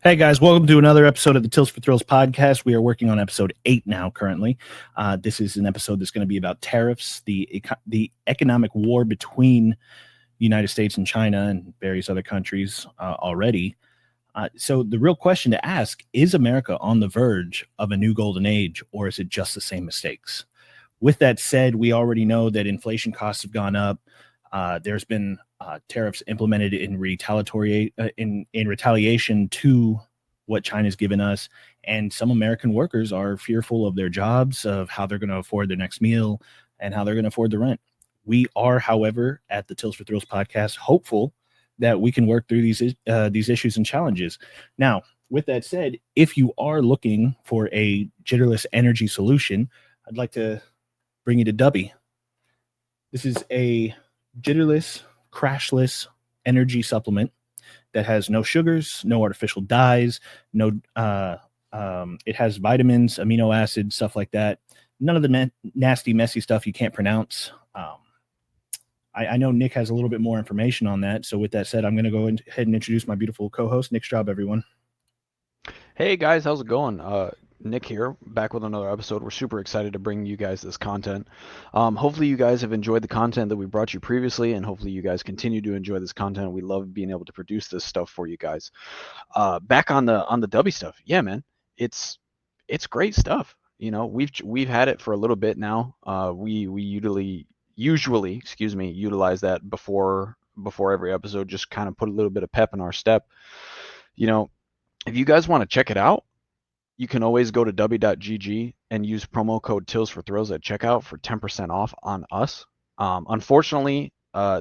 Hey guys, welcome to another episode of the Tills4Thrills podcast. We are working on episode 8 now currently. This is an episode that's going to be about tariffs, the economic war between the United States and China and various other countries already. So the real question to ask, is America on the verge of a new golden age, or is it just the same mistakes? With that said, we already know that inflation costs have gone up. There's been tariffs implemented in retaliation to what China's given us, and some American workers are fearful of their jobs, of how they're going to afford their next meal, and how they're going to afford the rent. We are, however, at the Tills4Thrills podcast, hopeful that we can work through these issues and challenges. Now, with that said, if you are looking for a jitterless energy solution, I'd like to bring you to Dubby. This is a jitterless, crashless energy supplement that has no sugars, no artificial dyes, it has vitamins, amino acids, stuff like that. None of the nasty, messy stuff you can't pronounce. I know Nick has a little bit more information on that. So with that said, I'm going to go ahead and introduce my beautiful co-host, Nick Straub, everyone. Hey guys, how's it going? Nick here, back with another episode. We're super excited to bring you guys this content. Hopefully you guys have enjoyed the content that we brought you previously, and hopefully you guys continue to enjoy this content. We love being able to produce this stuff for you guys. Back on the Dubby stuff, yeah, man, it's great stuff. You know, we've had it for a little bit now. We usually, utilize that before every episode, just kind of put a little bit of pep in our step. You know, if you guys want to check it out, you can always go to w.gg and use promo code Tills4Thrills at checkout for 10% off on us. Unfortunately,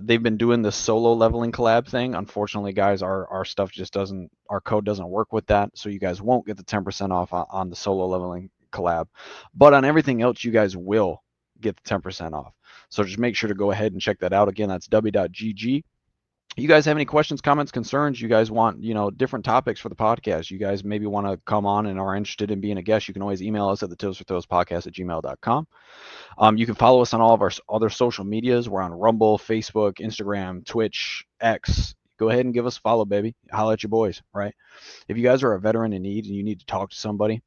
they've been doing this solo leveling collab thing. Unfortunately, guys, our stuff just doesn't, our code doesn't work with that, so you guys won't get the 10% off on the solo leveling collab. But on everything else, you guys will get the 10% off. So just make sure to go ahead and check that out. Again, that's w.gg. You guys have any questions, comments, concerns? You guys want, different topics for the podcast? You guys maybe want to come on and are interested in being a guest? You can always email us at the Tills4Thrills@gmail.com. You can follow us on all of our other social medias. We're on Rumble, Facebook, Instagram, Twitch, X. Go ahead and give us a follow, baby. Holla at your boys, right? If you guys are a veteran in need and you need to talk to somebody,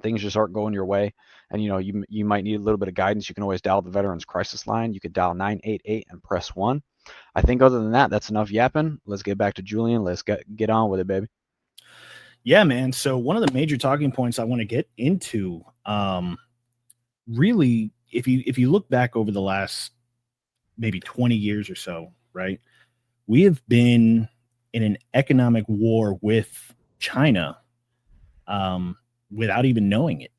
things just aren't going your way, and you might need a little bit of guidance, you can always dial the Veterans Crisis Line. You could dial 988 and press 1. I think other than that, that's enough yapping. Let's get back to Julian. Let's get on with it, baby. Yeah, man. So one of the major talking points I want to get into, really, if you look back over the last maybe 20 years or so, right, we have been in an economic war with China without even knowing it,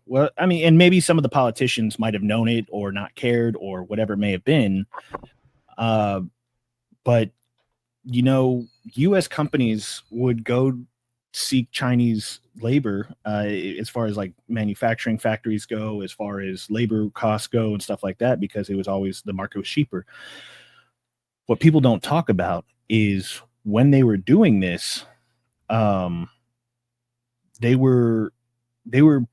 Well, I mean, and maybe some of the politicians might have known it or not cared or whatever it may have been. But, U.S. companies would go seek Chinese labor as far as like manufacturing factories go, as far as labor costs go and stuff like that, because it was always, the market was cheaper. What people don't talk about is when they were doing this, they were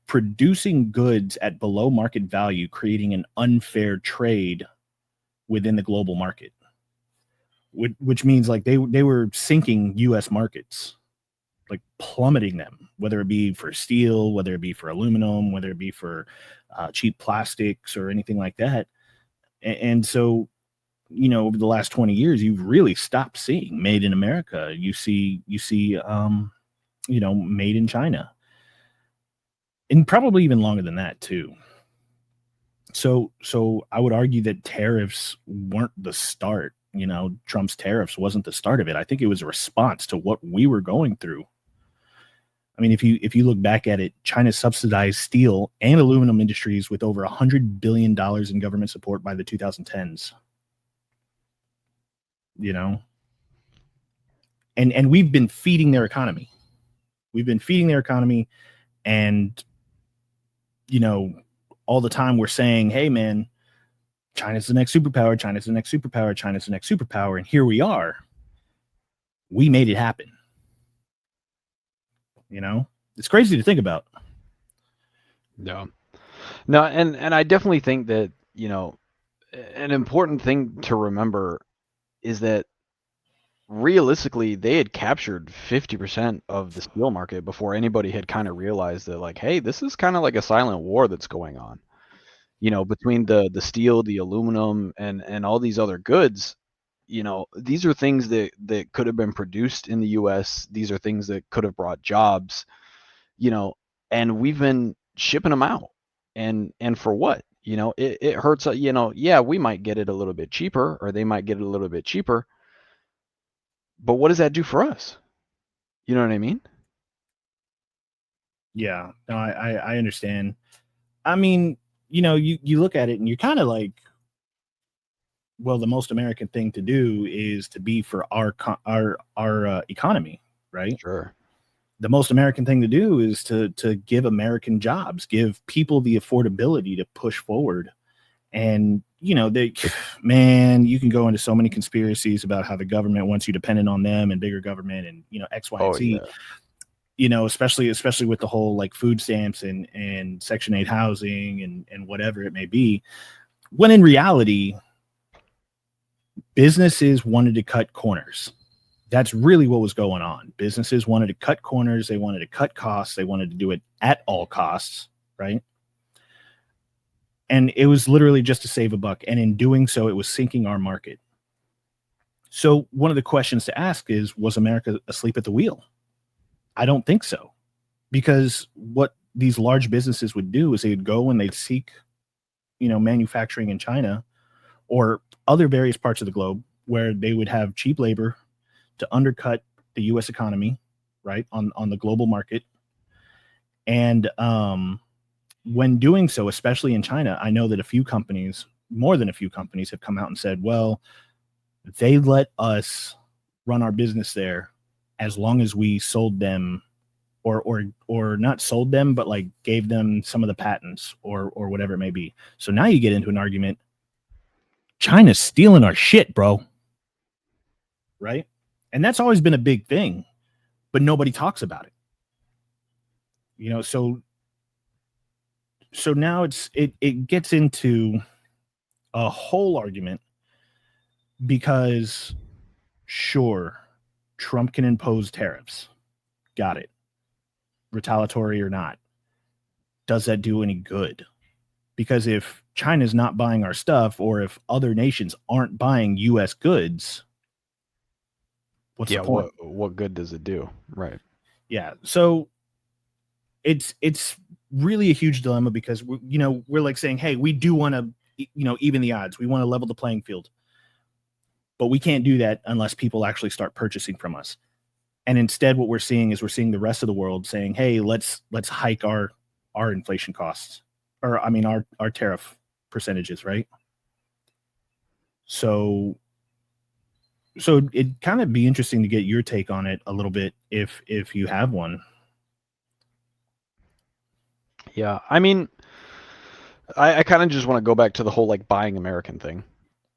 producing goods at below market value, creating an unfair trade within the global market, which means like they were sinking U.S. markets, like plummeting them, whether it be for steel, whether it be for aluminum, whether it be for cheap plastics or anything like that. And so, over the last 20 years, you've really stopped seeing made in America. You see, made in China, and probably even longer than that too. So I would argue that tariffs weren't the start. Trump's tariffs wasn't the start of it. I think it was a response to what we were going through. I mean, if you look back at it, China subsidized steel and aluminum industries with over $100 billion in government support by the 2010s. And we've been feeding their economy. And, all the time we're saying, hey, man, China's the next superpower. And here we are. We made it happen. It's crazy to think about. No, and I definitely think that, an important thing to remember is that realistically, they had captured 50% of the steel market before anybody had kind of realized that, like, hey, this is kind of like a silent war that's going on. Between the steel, the aluminum, and all these other goods. These are things that could have been produced in the U.S. These are things that could have brought jobs. You know, and we've been shipping them out, and for what? It hurts. Yeah, we might get it a little bit cheaper, or they might get it a little bit cheaper. But what does that do for us? You know what I mean? Yeah, no, I understand. I mean, you look at it and you're kind of like, well, the most American thing to do is to be for our economy, right? Sure. The most American thing to do is to give American jobs, give people the affordability to push forward. And they, man, you can go into so many conspiracies about how the government wants you dependent on them and bigger government and X, Y, and Oh Z. yeah. Especially with the whole like food stamps and Section 8 housing and whatever it may be. When in reality, businesses wanted to cut corners. That's really what was going on. Businesses wanted to cut corners, they wanted to cut costs, they wanted to do it at all costs, right? And it was literally just to save a buck. And in doing so, it was sinking our market. So one of the questions to ask is, was America asleep at the wheel? I don't think so. Because what these large businesses would do is they'd go and they'd seek, manufacturing in China or other various parts of the globe where they would have cheap labor to undercut the U.S. economy, right, on the global market. And when doing so, especially in China, I know that a few companies, more than a few companies, have come out and said, well, they let us run our business there as long as we sold them or not sold them, but like gave them some of the patents or whatever it may be. So now you get into an argument. China's stealing our shit, bro. Right? And that's always been a big thing, but nobody talks about it. So now it gets into a whole argument because sure, Trump can impose tariffs. Got it. Retaliatory or not. Does that do any good? Because if China's not buying our stuff or if other nations aren't buying US goods, what's the Yeah. point? What good does it do? Right. Yeah. So it's really a huge dilemma because we're like saying, hey, we do want to even the odds. We want to level the playing field. But we can't do that unless people actually start purchasing from us. And instead what we're seeing is the rest of the world saying, hey, let's hike our inflation costs, or I mean our tariff percentages, right? So it'd kind of be interesting to get your take on it a little bit if you have one. Yeah. I mean, I kind of just want to go back to the whole like buying American thing.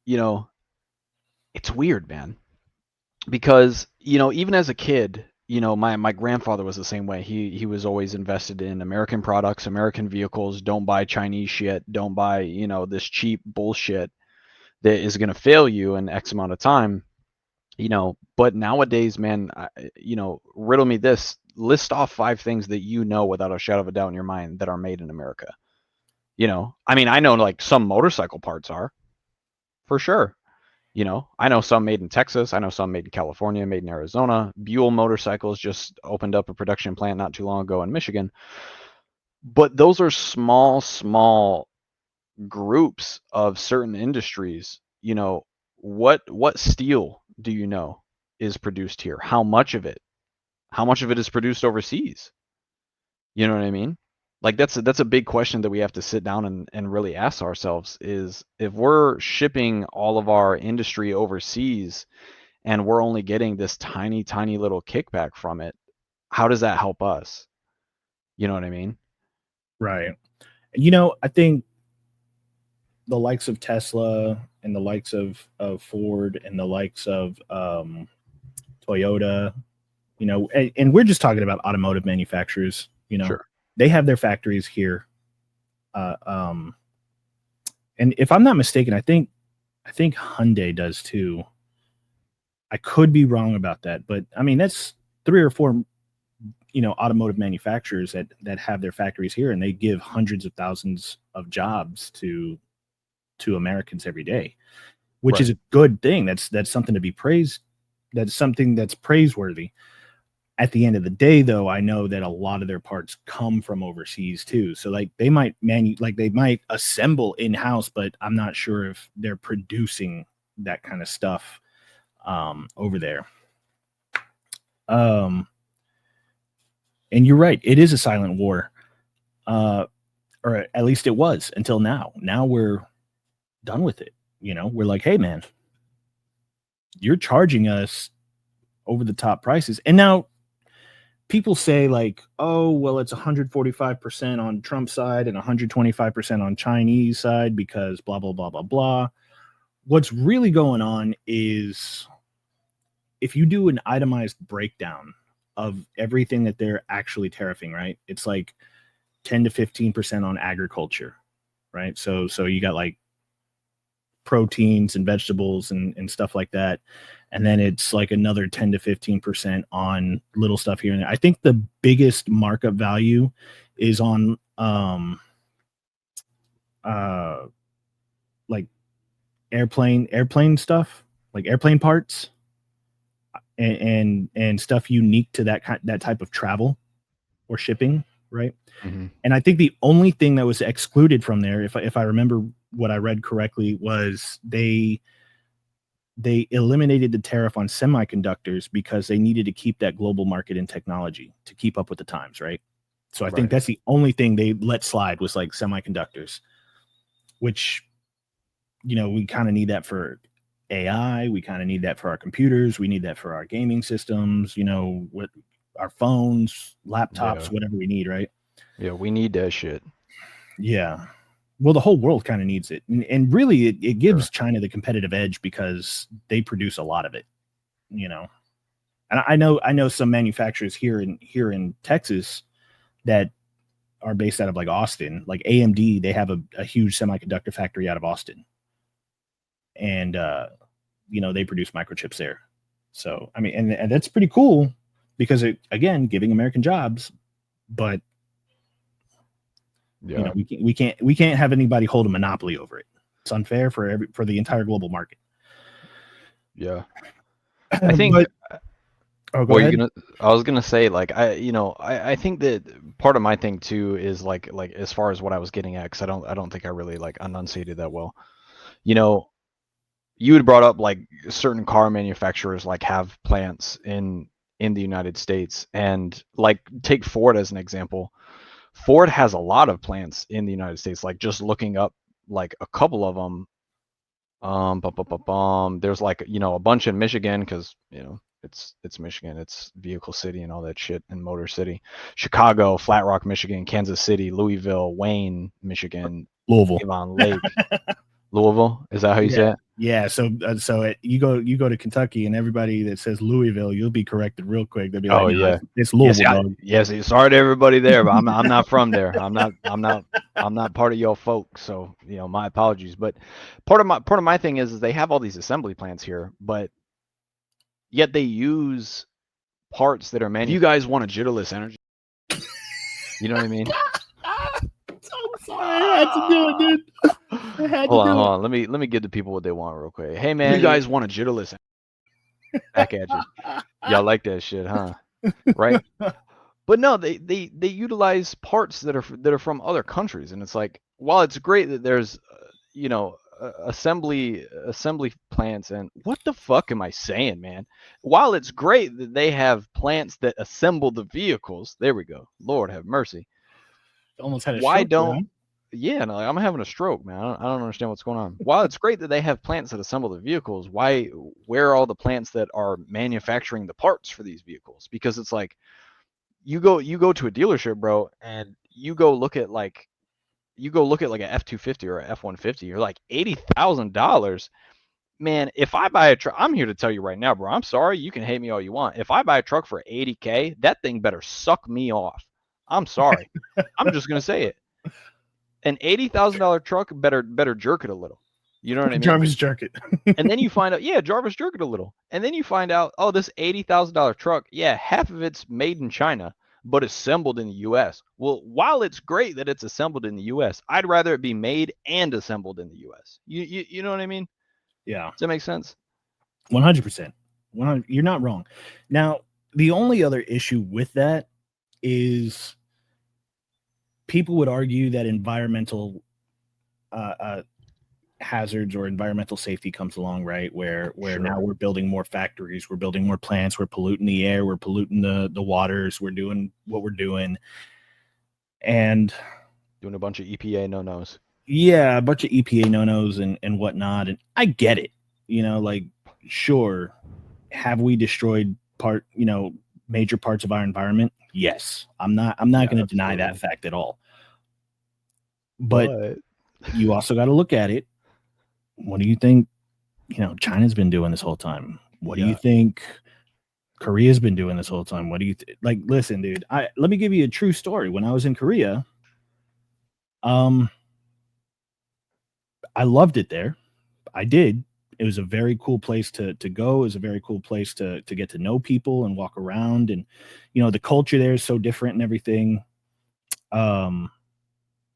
You know, it's weird, man, because even as a kid, my grandfather was the same way. He was always invested in American products, American vehicles. Don't buy Chinese shit. Don't buy this cheap bullshit that is going to fail you in X amount of time. But nowadays, man, riddle me this. List off 5 things that without a shadow of a doubt in your mind that are made in America. I mean, I know like some motorcycle parts are for sure. I know some made in Texas. I know some made in California, made in Arizona. Buell Motorcycles just opened up a production plant not too long ago in Michigan. But those are small, small groups of certain industries. What steel do is produced here? How much of it? How much of it is produced overseas? You know what I mean? Like that's a big question that we have to sit down and really ask ourselves is if we're shipping all of our industry overseas and we're only getting this tiny, tiny little kickback from it, how does that help us? You know what I mean? Right. I think the likes of Tesla and the likes of Ford and the likes of Toyota, and we're just talking about automotive manufacturers, Sure. they have their factories here. Uh, um, and if I'm not mistaken, I think Hyundai does too. I could be wrong about that, but I mean that's 3 or 4 automotive manufacturers that have their factories here, and they give hundreds of thousands of jobs to Americans every day, which is Right. a good thing. That's something to be praised. That's something that's praiseworthy. At the end of the day, though, I know that a lot of their parts come from overseas too. So like they might assemble in house, but I'm not sure if they're producing that kind of stuff over there. Um, and you're right, it is a silent war, or at least it was until now. Now we're done with it. We're like, hey man, you're charging us over the top prices, and now people say like, oh, well, it's 145% on Trump's side and 125% on Chinese side because blah, blah, blah, blah, blah. What's really going on is if you do an itemized breakdown of everything that they're actually tariffing, right? It's like 10 to 15% on agriculture, right? So you got like proteins and vegetables and stuff like that. And then it's like another 10 to 15% on little stuff here and there. I think the biggest markup value is on uh like airplane stuff, like airplane parts and stuff unique to that type of travel or shipping, right? Mm-hmm. And I think the only thing that was excluded from there, if I remember what I read correctly, was they eliminated the tariff on semiconductors because they needed to keep that global market in technology to keep up with the times, right? So I think Right. that's the only thing they let slide was like semiconductors, which we kind of need that for AI, we kind of need that for our computers, we need that for our gaming systems, what our phones, laptops, Yeah. whatever we need, right? Yeah, we need that shit. Yeah. Well, the whole world kind of needs it. And really, it gives Sure. China the competitive edge because they produce a lot of it, you know. And I know some manufacturers here in Texas that are based out of like Austin, like AMD. They have a huge semiconductor factory out of Austin, and they produce microchips there. So I mean, and that's pretty cool because again, giving American jobs, but Yeah. we can't have anybody hold a monopoly over it. It's unfair for the entire global market. Yeah. I think But oh, go what you're ahead. gonna I was gonna say, like, I think that part of my thing too is like as far as what I was getting at, because I don't think I really like enunciated that well. You know, you had brought up like certain car manufacturers like have plants in the United States, and like take Ford as an example. Ford has a lot of plants in the United States. Like just looking up like a couple of them. There's like a bunch in Michigan because it's Michigan, it's Vehicle City and all that shit, and Motor City. Chicago, Flat Rock, Michigan, Kansas City, Louisville, Wayne, Michigan, Louisville. Avon Lake, Louisville. Is that how you Yeah, say it? yeah. So you go to Kentucky, and everybody that says Louisville, you'll be corrected real quick. They'll be like, Oh no, yeah. it's Yes, Louisville, dog. yes. Sorry to everybody there, but I'm not from there. I'm not part of your folks. So my apologies. But part of my thing is they have all these assembly plants here, but yet they use parts that are manufactured. If you guys want a jitterless energy, you know what I mean? I'm sorry, I had to do it, dude. I had to Hold on, do hold it. on. Let me give the people what they want real quick. Hey man, you guys want a jitterless back at you. Y'all like that shit, huh? Right? But no, they utilize parts that are from other countries, and it's like while it's great that there's assembly plants, and what the fuck am I saying, man? While it's great that they have plants that assemble the vehicles, there we go. Lord have mercy. Almost had a Why stroke there, don't huh? Yeah, no, like, I'm having a stroke, man. I don't understand what's going on. While it's great that they have plants that assemble the vehicles, where are all the plants that are manufacturing the parts for these vehicles? Because it's like you go to a dealership, bro, and you go look at like a F-250 or a F-150. You're like $80,000. Man, if I buy a truck, I'm here to tell you right now, bro. I'm sorry, you can hate me all you want. If I buy a truck for 80K, that thing better suck me off. I'm sorry. I'm just gonna say it. An $80,000 truck better jerk it a little. You know what I mean? Jarvis jerk it. And then you find out, yeah, Jarvis jerk it a little. And then you find out, oh, this $80,000 truck, yeah, half of it's made in China, but assembled in the U.S. Well, while it's great that it's assembled in the U.S., I'd rather it be made and assembled in the U.S. You know what I mean? Yeah, Does that make sense? 100%. You're not wrong. Now, the only other issue with that is people would argue that environmental hazards or environmental safety comes along, right? Where Sure. now we're building more factories, we're building more plants, we're polluting the air, we're polluting the waters, we're doing what we're doing, and Doing a bunch of EPA no-nos. yeah, a bunch of EPA no-nos and whatnot. And I get it, like sure, have we destroyed major parts of our environment? Yes, I'm not going to deny that fact at all. But you also got to look at it. What do you think, China's been doing this whole time? What do you think Korea's been doing this whole time? What do you like? Listen, dude, let me give you a true story. When I was in Korea, I loved it there. I did. It was a very cool place to go. It was a very cool place to get to know people and walk around. And, the culture there is so different and everything.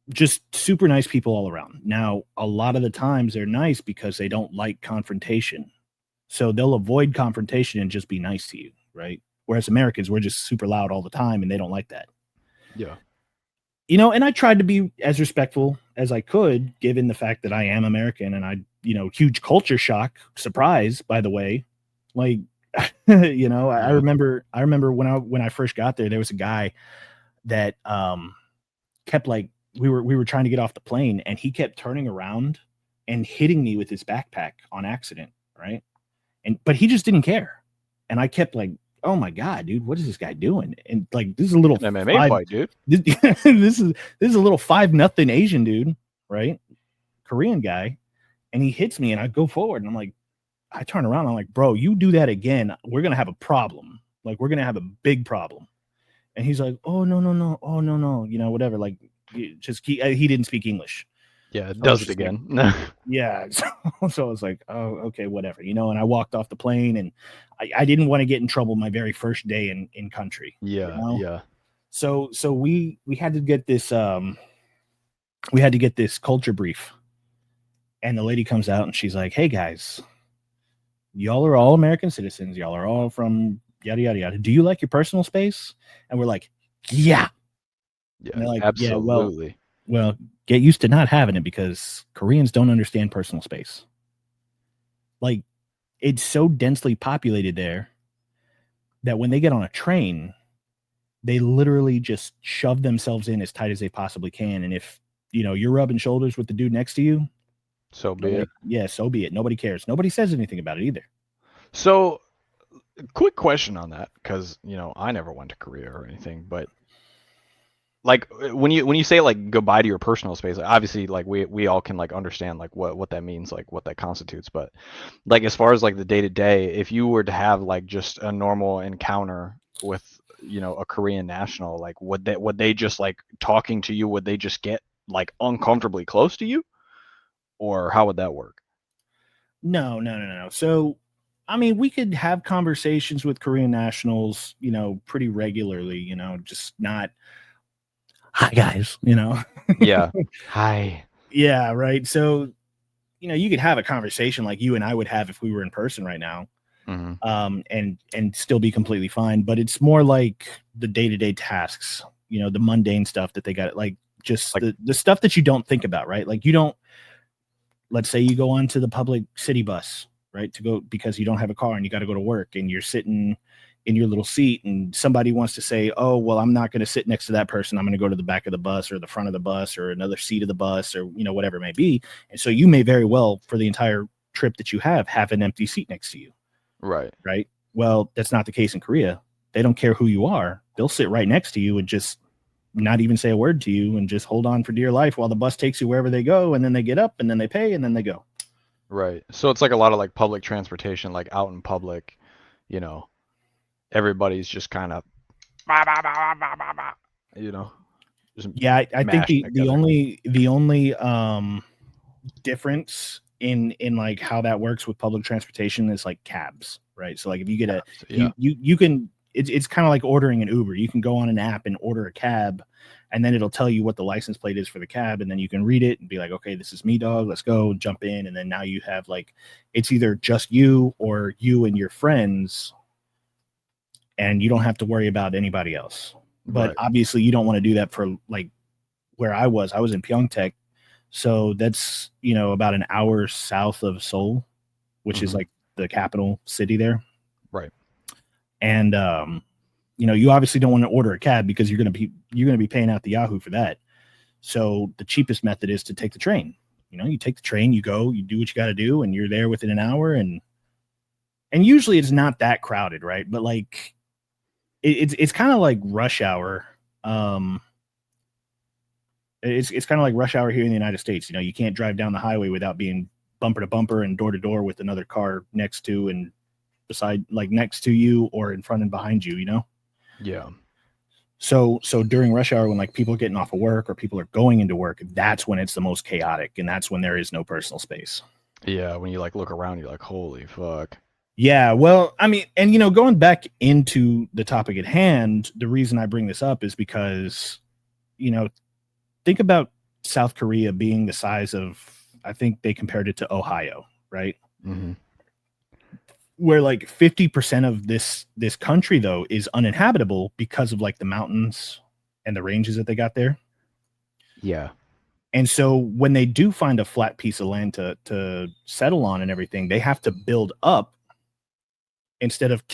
Just super nice people all around. Now, a lot of the times they're nice because they don't like confrontation. So they'll avoid confrontation and just be nice to you, right? Whereas Americans, we're just super loud all the time and they don't like that. Yeah. And I tried to be as respectful as I could, given the fact that I am American and huge culture shock, surprise, by the way. Like, I remember when I first got there was a guy that kept like, we were trying to get off the plane and he kept turning around and hitting me with his backpack on accident. Right. But he just didn't care. And I kept like, oh my God, dude, what is this guy doing? And like, this is a little MMA fight, dude. This is a little 5-0 Asian dude, right? Korean guy. And he hits me and I go forward and I'm like, I turn around. I'm like, bro, you do that again, we're going to have a problem. Like, we're going to have a big problem. And he's like, oh, no. Oh, no. Whatever. Like, he didn't speak English. Yeah, it does it again. Like, yeah. So I was like, oh, okay, whatever. And I walked off the plane and I didn't want to get in trouble my very first day in country. Yeah. Yeah. So we had to get this culture brief. And the lady comes out and she's like, hey guys, y'all are all American citizens. Y'all are all from yada, yada, yada. Do you like your personal space? And we're like, yeah. Yeah, like, absolutely. Yeah, well, get used to not having it because Koreans don't understand personal space. Like, it's so densely populated there that when they get on a train, they literally just shove themselves in as tight as they possibly can. And if, you're rubbing shoulders with the dude next to you, so be it. Yeah, so be it. Nobody cares. Nobody says anything about it either. So, quick question on that, because, I never went to Korea or anything, but like when you say like goodbye to your personal space, like, obviously like we all can like understand like what that means, like what that constitutes, but like as far as like the day to day, if you were to have like just a normal encounter with a Korean national, like would they just like talking to you, would they just get like uncomfortably close to you, or how would that work? No. So I mean, we could have conversations with Korean nationals, pretty regularly, just not hi guys, Yeah. Hi. Yeah, right. So, you could have a conversation like you and I would have if we were in person right now. Mm-hmm. And still be completely fine. But it's more like the day-to-day tasks, the mundane stuff that they got, like just like the stuff that you don't think about, right? Like let's say you go onto the public city bus, right? To go because you don't have a car and you got to go to work and you're sitting in your little seat and somebody wants to say, oh, well, I'm not going to sit next to that person. I'm going to go to the back of the bus or the front of the bus or another seat of the bus or, whatever it may be. And so you may very well, for the entire trip that you have an empty seat next to you. Right. Right. Well, that's not the case in Korea. They don't care who you are. They'll sit right next to you and just not even say a word to you and just hold on for dear life while the bus takes you wherever they go. And then they get up and then they pay and then they go. Right. So it's like a lot of like public transportation, like out in public, everybody's just kind of, yeah, I think the only difference in like how that works with public transportation is like cabs, right? So like if you get a Yeah. you can it's kind of like ordering an Uber. You can go on an app and order a cab, and then it'll tell you what the license plate is for the cab, and then you can read it and be like, okay, this is me, dog. Let's go, jump in, and then now you have like it's either just you or you and your friends, and you don't have to worry about anybody else. But Right. obviously, you don't want to do that for like where I was in Pyeongtaek, so that's about an hour south of Seoul, which is Hmm. like the capital city there. Right. And you obviously don't want to order a cab because you're gonna be paying out the Yahoo for that. So the cheapest method is to take the train. You take the train, you go, you do what you got to do, and you're there within an hour. And usually it's not that crowded, right? But like it's kind of like rush hour. Um, it's kind of like rush hour here in the United States. You can't drive down the highway without being bumper to bumper and door to door with another car next to and beside, like next to you or in front and behind you. Yeah. So during rush hour, when like people are getting off of work or people are going into work, that's when it's the most chaotic, and that's when there is no personal space. Yeah. When you like look around, you're like, holy fuck. Yeah, well, I mean, and going back into the topic at hand, the reason I bring this up is because, you know, think about South Korea being the size of, I think they compared it to Ohio, right? Hmm. Where like 50% of this country though is uninhabitable because of like the mountains and the ranges that they got there. Yeah. And so when they do find a flat piece of land to settle on and everything, they have to build up instead of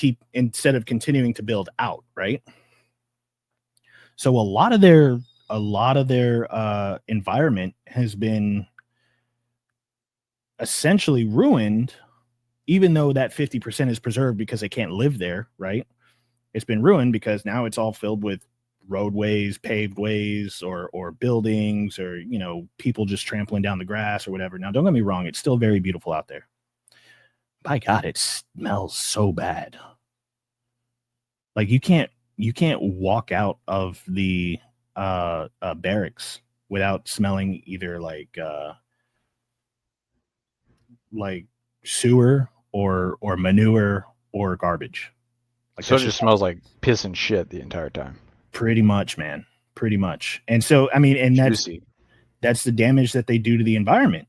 continuing to build out, right? So a lot of their environment has been essentially ruined, even though that 50% is preserved because they can't live there, right? It's been ruined because now it's all filled with roadways, paved ways, or buildings, or people just trampling down the grass or whatever. Now, don't get me wrong; it's still very beautiful out there. By God, it smells so bad. Like you can't walk out of the barracks without smelling either like sewer or manure or garbage. Like So it that's just just smells like piss and shit the entire time. pretty much, man. Pretty much. And so I mean, and that's Juicy. that's the damage that they do to the environment.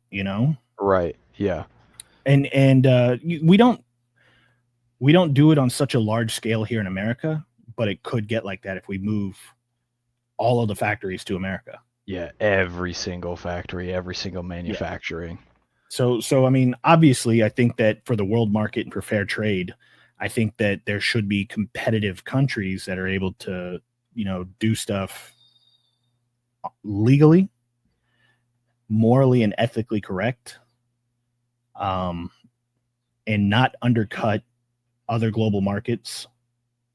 Right. Yeah. And we don't do it on such a large scale here in America, but it could get like that if we move all of the factories to America. Yeah. Every single factory, every single Yeah. manufacturing. So I mean, obviously, I think that for the world market and for fair trade, I think that there should be competitive countries that are able to, do stuff legally, morally, and ethically correct, um, and not undercut other global markets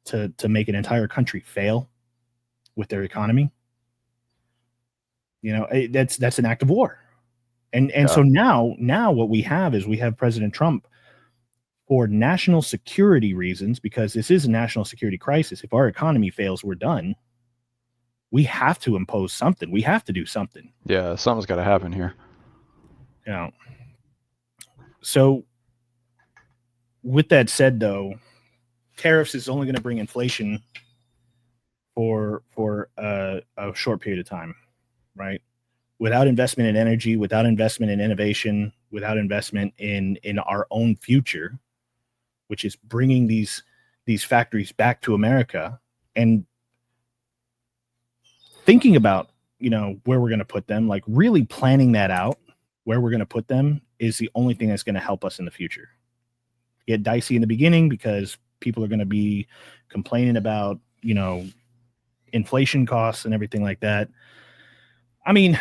to make an entire country fail with their economy. That's an act of war. And Yeah. so now what we have is we have President Trump for national security reasons, because this is a national security crisis. If our economy fails, we're done. We have to impose something. We have to do something. Yeah. Something's got to happen here. You know. So with that said, though, tariffs is only going to bring inflation for a short period of time, right? Without investment in energy, without investment in innovation, without investment in our own future, which is bringing these factories back to America and thinking about where we're going to put them, like really planning that out, where we're going to put them is the only thing that's going to help us in the future. Get dicey in the beginning because people are going to be complaining about inflation costs and everything like that. I mean,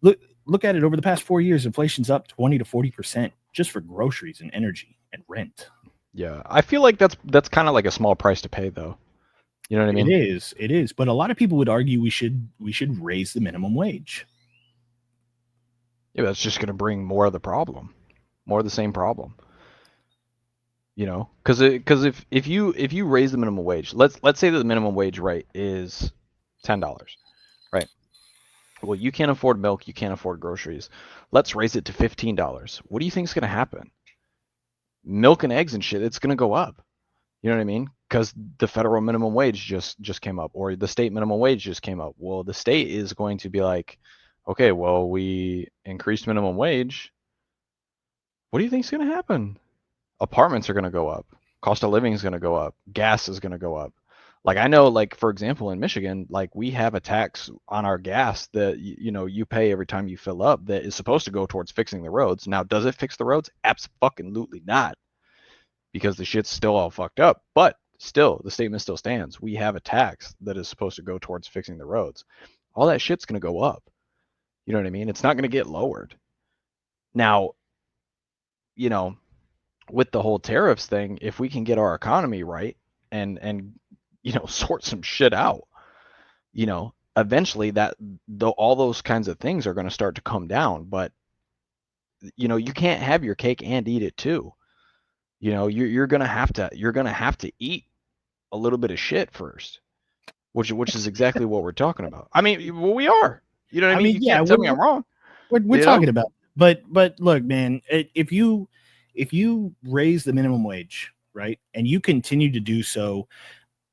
look at it over the past 4 years. Inflation's up 20 to 40% just for groceries and energy and rent. Yeah. I feel like that's kind of like a small price to pay, though. You know what I It mean? is, it is. But a lot of people would argue we should raise the minimum wage. Yeah. That's just going to bring more of the problem, more of the same problem. Because if you raise the minimum wage, let's say that the minimum wage rate is $10, right? Well, you can't afford milk, you can't afford groceries. Let's raise it to $15. What do you think is going to happen? Milk and eggs and shit, it's going to go up. You know what I mean? Because the federal minimum wage just came up, or the state minimum wage just came up. Well, the state is going to be like, okay, well, we increased minimum wage. What do you think is going to happen? Apartments are going to go up. Cost of living is going to go up. Gas is going to go up. Like I know, like for example, in Michigan, like we have a tax on our gas that you pay every time you fill up that is supposed to go towards fixing the roads. Now, does it fix the roads? Absolutely not, because the shit's still all fucked up. But still, the statement still stands. We have a tax that is supposed to go towards fixing the roads. All that shit's going to go up. You know what I mean? It's not going to get lowered. Now, you know, with the whole tariffs thing, if we can get our economy right and sort some shit out, eventually all those kinds of things are going to start to come down. But you can't have your cake and eat it too. You're gonna have to eat a little bit of shit first, which is exactly what we're talking about. I mean, well, we are. You know what I mean? You yeah, can't tell me I'm wrong. we're talking about, but look, man, if you raise the minimum wage, right, and you continue to do so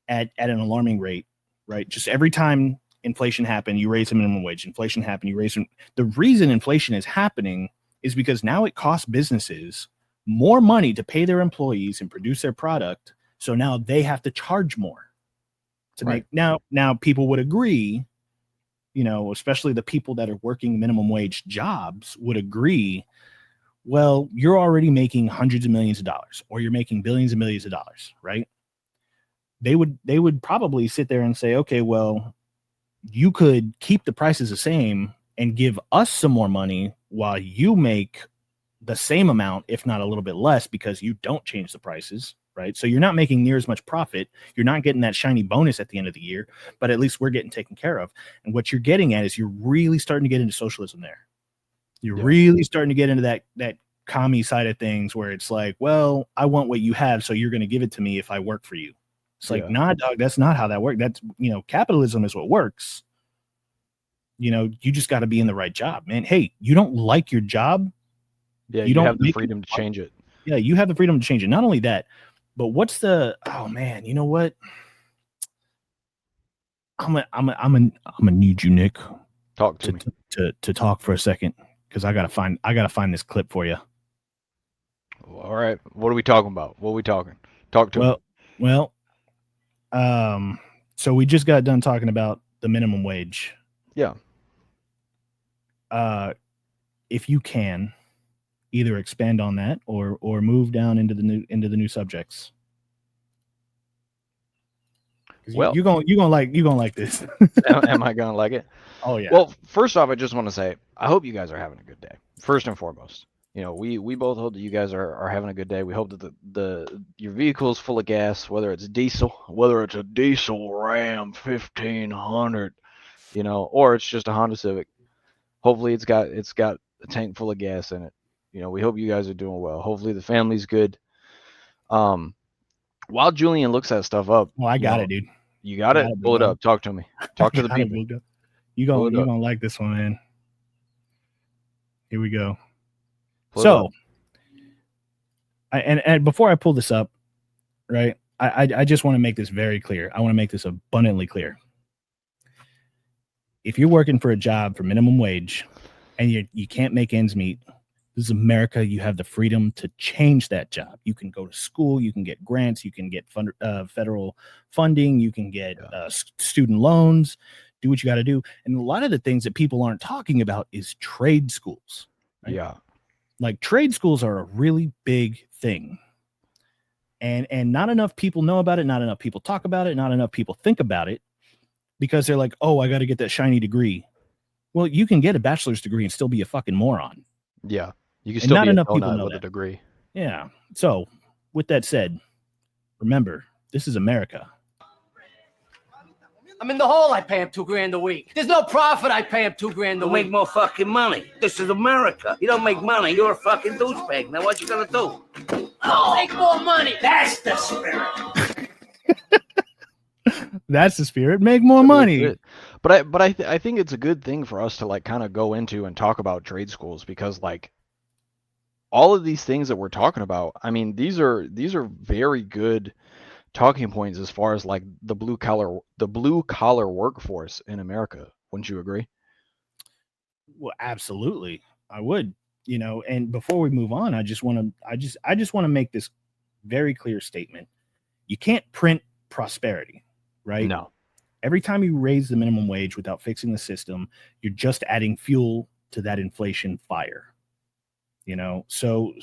at an alarming rate, right, just every time inflation happened, you raise the minimum wage. Inflation happened, you raise them. The reason inflation is happening is because now it costs businesses more money to pay their employees and produce their product. So now they have to charge more to make. Now people would agree, especially the people that are working minimum wage jobs would agree. Well, you're already making hundreds of millions of dollars, or you're making billions and millions of dollars, right? They would probably sit there and say, okay, well, you could keep the prices the same and give us some more money while you make the same amount, if not a little bit less, because you don't change the prices, right? So you're not making near as much profit. You're not getting that shiny bonus at the end of the year, but at least we're getting taken care of. And what you're getting at is you're really starting to get into socialism there. You're really starting to get into that commie side of things where it's like, well, I want what you have, so you're going to give it to me if I work for you. It's like, nah, dog, that's not how that works. That's, capitalism is what works. You just got to be in the right job, man. Hey, you don't like your job? Yeah, you have the freedom to change it. Yeah, you have the freedom to change it. Not only that, but oh man, you know what? I'm gonna need you, Nick. Talk to me. To talk for a second, because I gotta find this clip for you. All right, what are we talking about? What are we talking? Talk to me. Well, so we just got done talking about the minimum wage. Yeah. If you can, either expand on that or move down into the new subjects. Well, you're gonna like this. Am I gonna like it? Oh yeah. Well, first off, I just want to say I hope you guys are having a good day. First and foremost, we both hope that you guys are having a good day. We hope that your vehicle is full of gas, whether it's diesel, whether it's a diesel Ram 1500, or it's just a Honda Civic. Hopefully, it's got a tank full of gas in it. We hope you guys are doing well. Hopefully, the family's good. While Julian looks that stuff up, well, I got it, dude. You got it. Pull it up. Talk to me. Talk to the people. You're gonna like this one, man. Here we go. So, and before I pull this up, right, I just want to make this very clear. I want to make this abundantly clear. If you're working for a job for minimum wage and you can't make ends meet, this is America. You have the freedom to change that job. You can go to school. You can get grants. You can get federal funding. You can get student loans. Do what you got to do. And a lot of the things that people aren't talking about is trade schools. Right? Yeah. Like trade schools are a really big thing. And not enough people know about it. Not enough people talk about it. Not enough people think about it because they're like, oh, I got to get that shiny degree. Well, you can get a bachelor's degree and still be a fucking moron. Yeah. You can still be a donut with a degree. Yeah. So with that said, remember, this is America. I'm in the hole. I pay him $2,000 a week. There's no profit. I pay him $2,000 a week. Make more fucking money. This is America. You don't make money. You're a fucking douchebag. Now what you gonna do? I'll make more money. That's the spirit. That's the spirit. Make more money. But I think it's a good thing for us to like kind of go into and talk about trade schools, because like all of these things that we're talking about, I mean, these are very good talking points as far as like the blue collar workforce in America. Wouldn't you agree? Well, absolutely, I would. And before we move on, I just want to make this very clear statement. You can't print prosperity, right? No. Every time you raise the minimum wage without fixing the system, you're just adding fuel to that inflation fire. So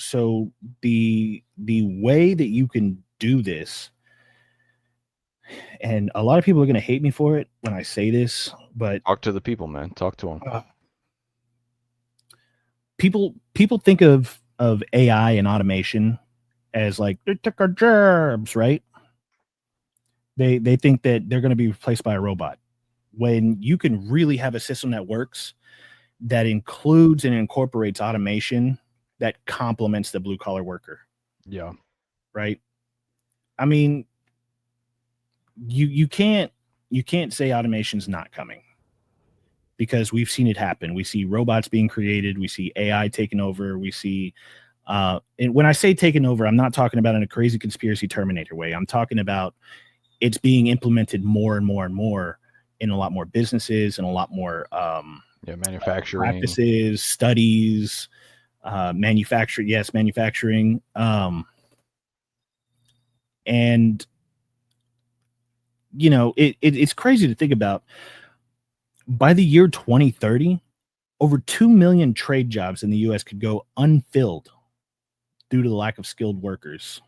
the way that you can do this, and a lot of people are going to hate me for it when I say this, but Talk to the people, man. Talk to them. People think of AI and automation as like they took our jobs, right? They think that they're going to be replaced by a robot, when you can really have a system that works, that includes and incorporates automation that complements the blue collar worker. Yeah. Right. I mean, you can't say automation's not coming, because we've seen it happen. We see robots being created. We see AI taking over. We see, and when I say taking over, I'm not talking about in a crazy conspiracy Terminator way. I'm talking about it's being implemented more and more and more in a lot more businesses and a lot more manufacturing practices, studies, manufacturing. Yes, manufacturing. And it's crazy to think about. By the year 2030, over 2 million trade jobs in the U.S. could go unfilled due to the lack of skilled workers.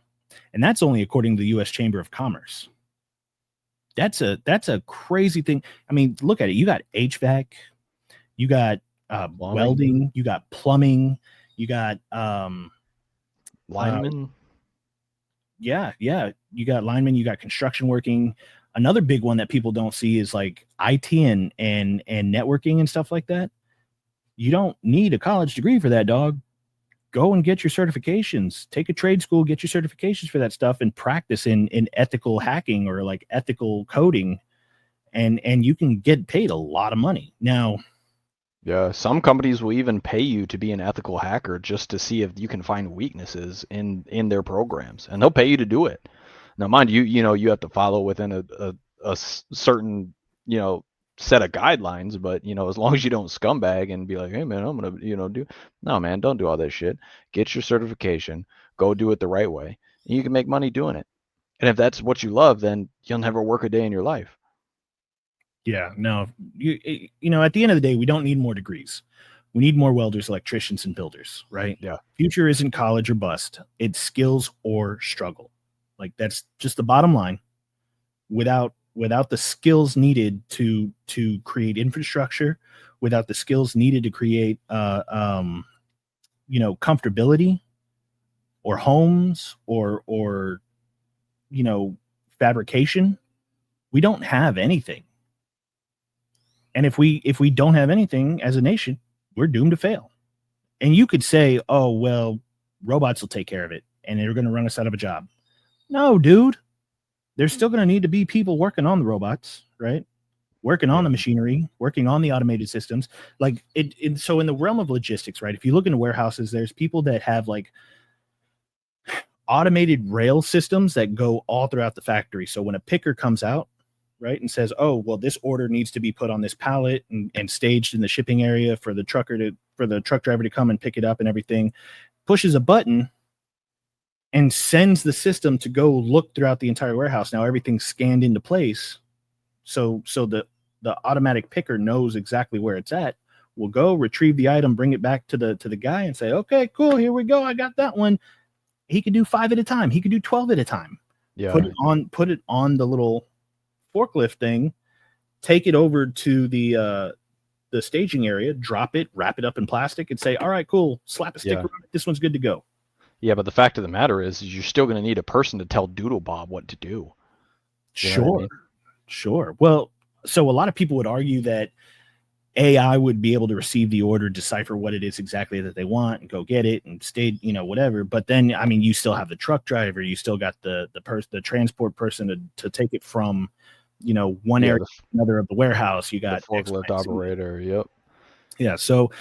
And that's only according to the U.S. Chamber of Commerce. That's a crazy thing. I mean, look at it. You got HVAC, you got welding, you got plumbing, you got linemen. Yeah. You got linemen, you got construction working. Another big one that people don't see is like IT and networking and stuff like that. You don't need a college degree for that, dog. Go and get your certifications. Take a trade school, get your certifications for that stuff, and practice in ethical hacking or like ethical coding, and you can get paid a lot of money. Now, yeah, some companies will even pay you to be an ethical hacker just to see if you can find weaknesses in their programs, and they'll pay you to do it. Now, mind you, you have to follow within a certain, set of guidelines, but, as long as you don't scumbag and be like, hey, man, I'm going to, no, man, don't do all that shit. Get your certification, go do it the right way, and you can make money doing it. And if that's what you love, then you'll never work a day in your life. Yeah, no, at the end of the day, we don't need more degrees. We need more welders, electricians, and builders, right? Yeah. Future isn't college or bust. It's skills or struggle. Like, that's just the bottom line. Without the skills needed to create infrastructure, without the skills needed to create comfortability or homes or fabrication, we don't have anything. And if we don't have anything as a nation, we're doomed to fail. And you could say, oh, well, robots will take care of it and they're going to run us out of a job. No, dude. There's still going to need to be people working on the robots, right? Working on the machinery, working on the automated systems. Like so in the realm of logistics, right? If you look into warehouses, there's people that have like automated rail systems that go all throughout the factory. So when a picker comes out, right, and says, oh, well, this order needs to be put on this pallet and staged in the shipping area for the truck driver to come and pick it up and everything, pushes a button and sends the system to go look throughout the entire warehouse. Now everything's scanned into place. So the automatic picker knows exactly where it's at. We'll go retrieve the item, bring it back to the guy and say, okay, cool. Here we go. I got that one. He could do 5 at a time. He could do 12 at a time. Yeah. Put it on the little forklift thing, take it over to the staging area, drop it, wrap it up in plastic and say, all right, cool. Slap a sticker on it. This one's good to go. Yeah, but the fact of the matter is you're still going to need a person to tell Doodle Bob what to do. Sure. Well, so a lot of people would argue that AI would be able to receive the order, decipher what it is exactly that they want and go get it and stay, whatever. But then, I mean, you still have the truck driver, you still got the transport person to take it from one Yeah, area, another of the warehouse. You the got X, Y, forklift and Z. operator. Yep. Yeah. So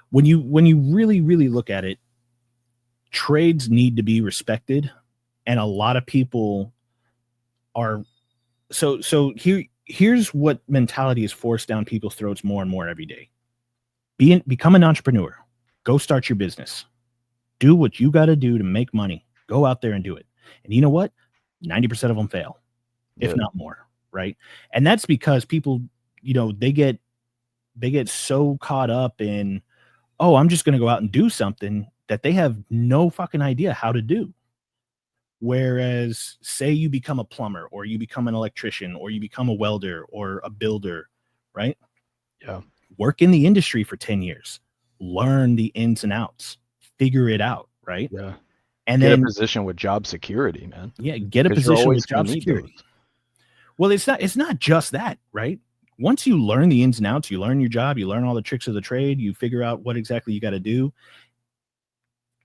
when you really, really look at it, trades need to be respected. And a lot of people are so here's what mentality is forced down people's throats more and more every day. Become an entrepreneur. Go start your business. Do what you got to do to make money. Go out there and do it. And you know what? 90% of them fail, if not more, right? And that's because people, they get so caught up in, oh, I'm just going to go out and do something that they have no fucking idea how to do. Whereas, say you become a plumber, or you become an electrician, or you become a welder or a builder, right? Yeah. Work in the industry for 10 years, learn the ins and outs, figure it out, right? Yeah. And get then a position with job security, man. Yeah, get a Because you're position always with gonna job need security. those. Well, it's not just that, right? Once you learn the ins and outs, you learn your job, you learn all the tricks of the trade, you figure out what exactly you got to do.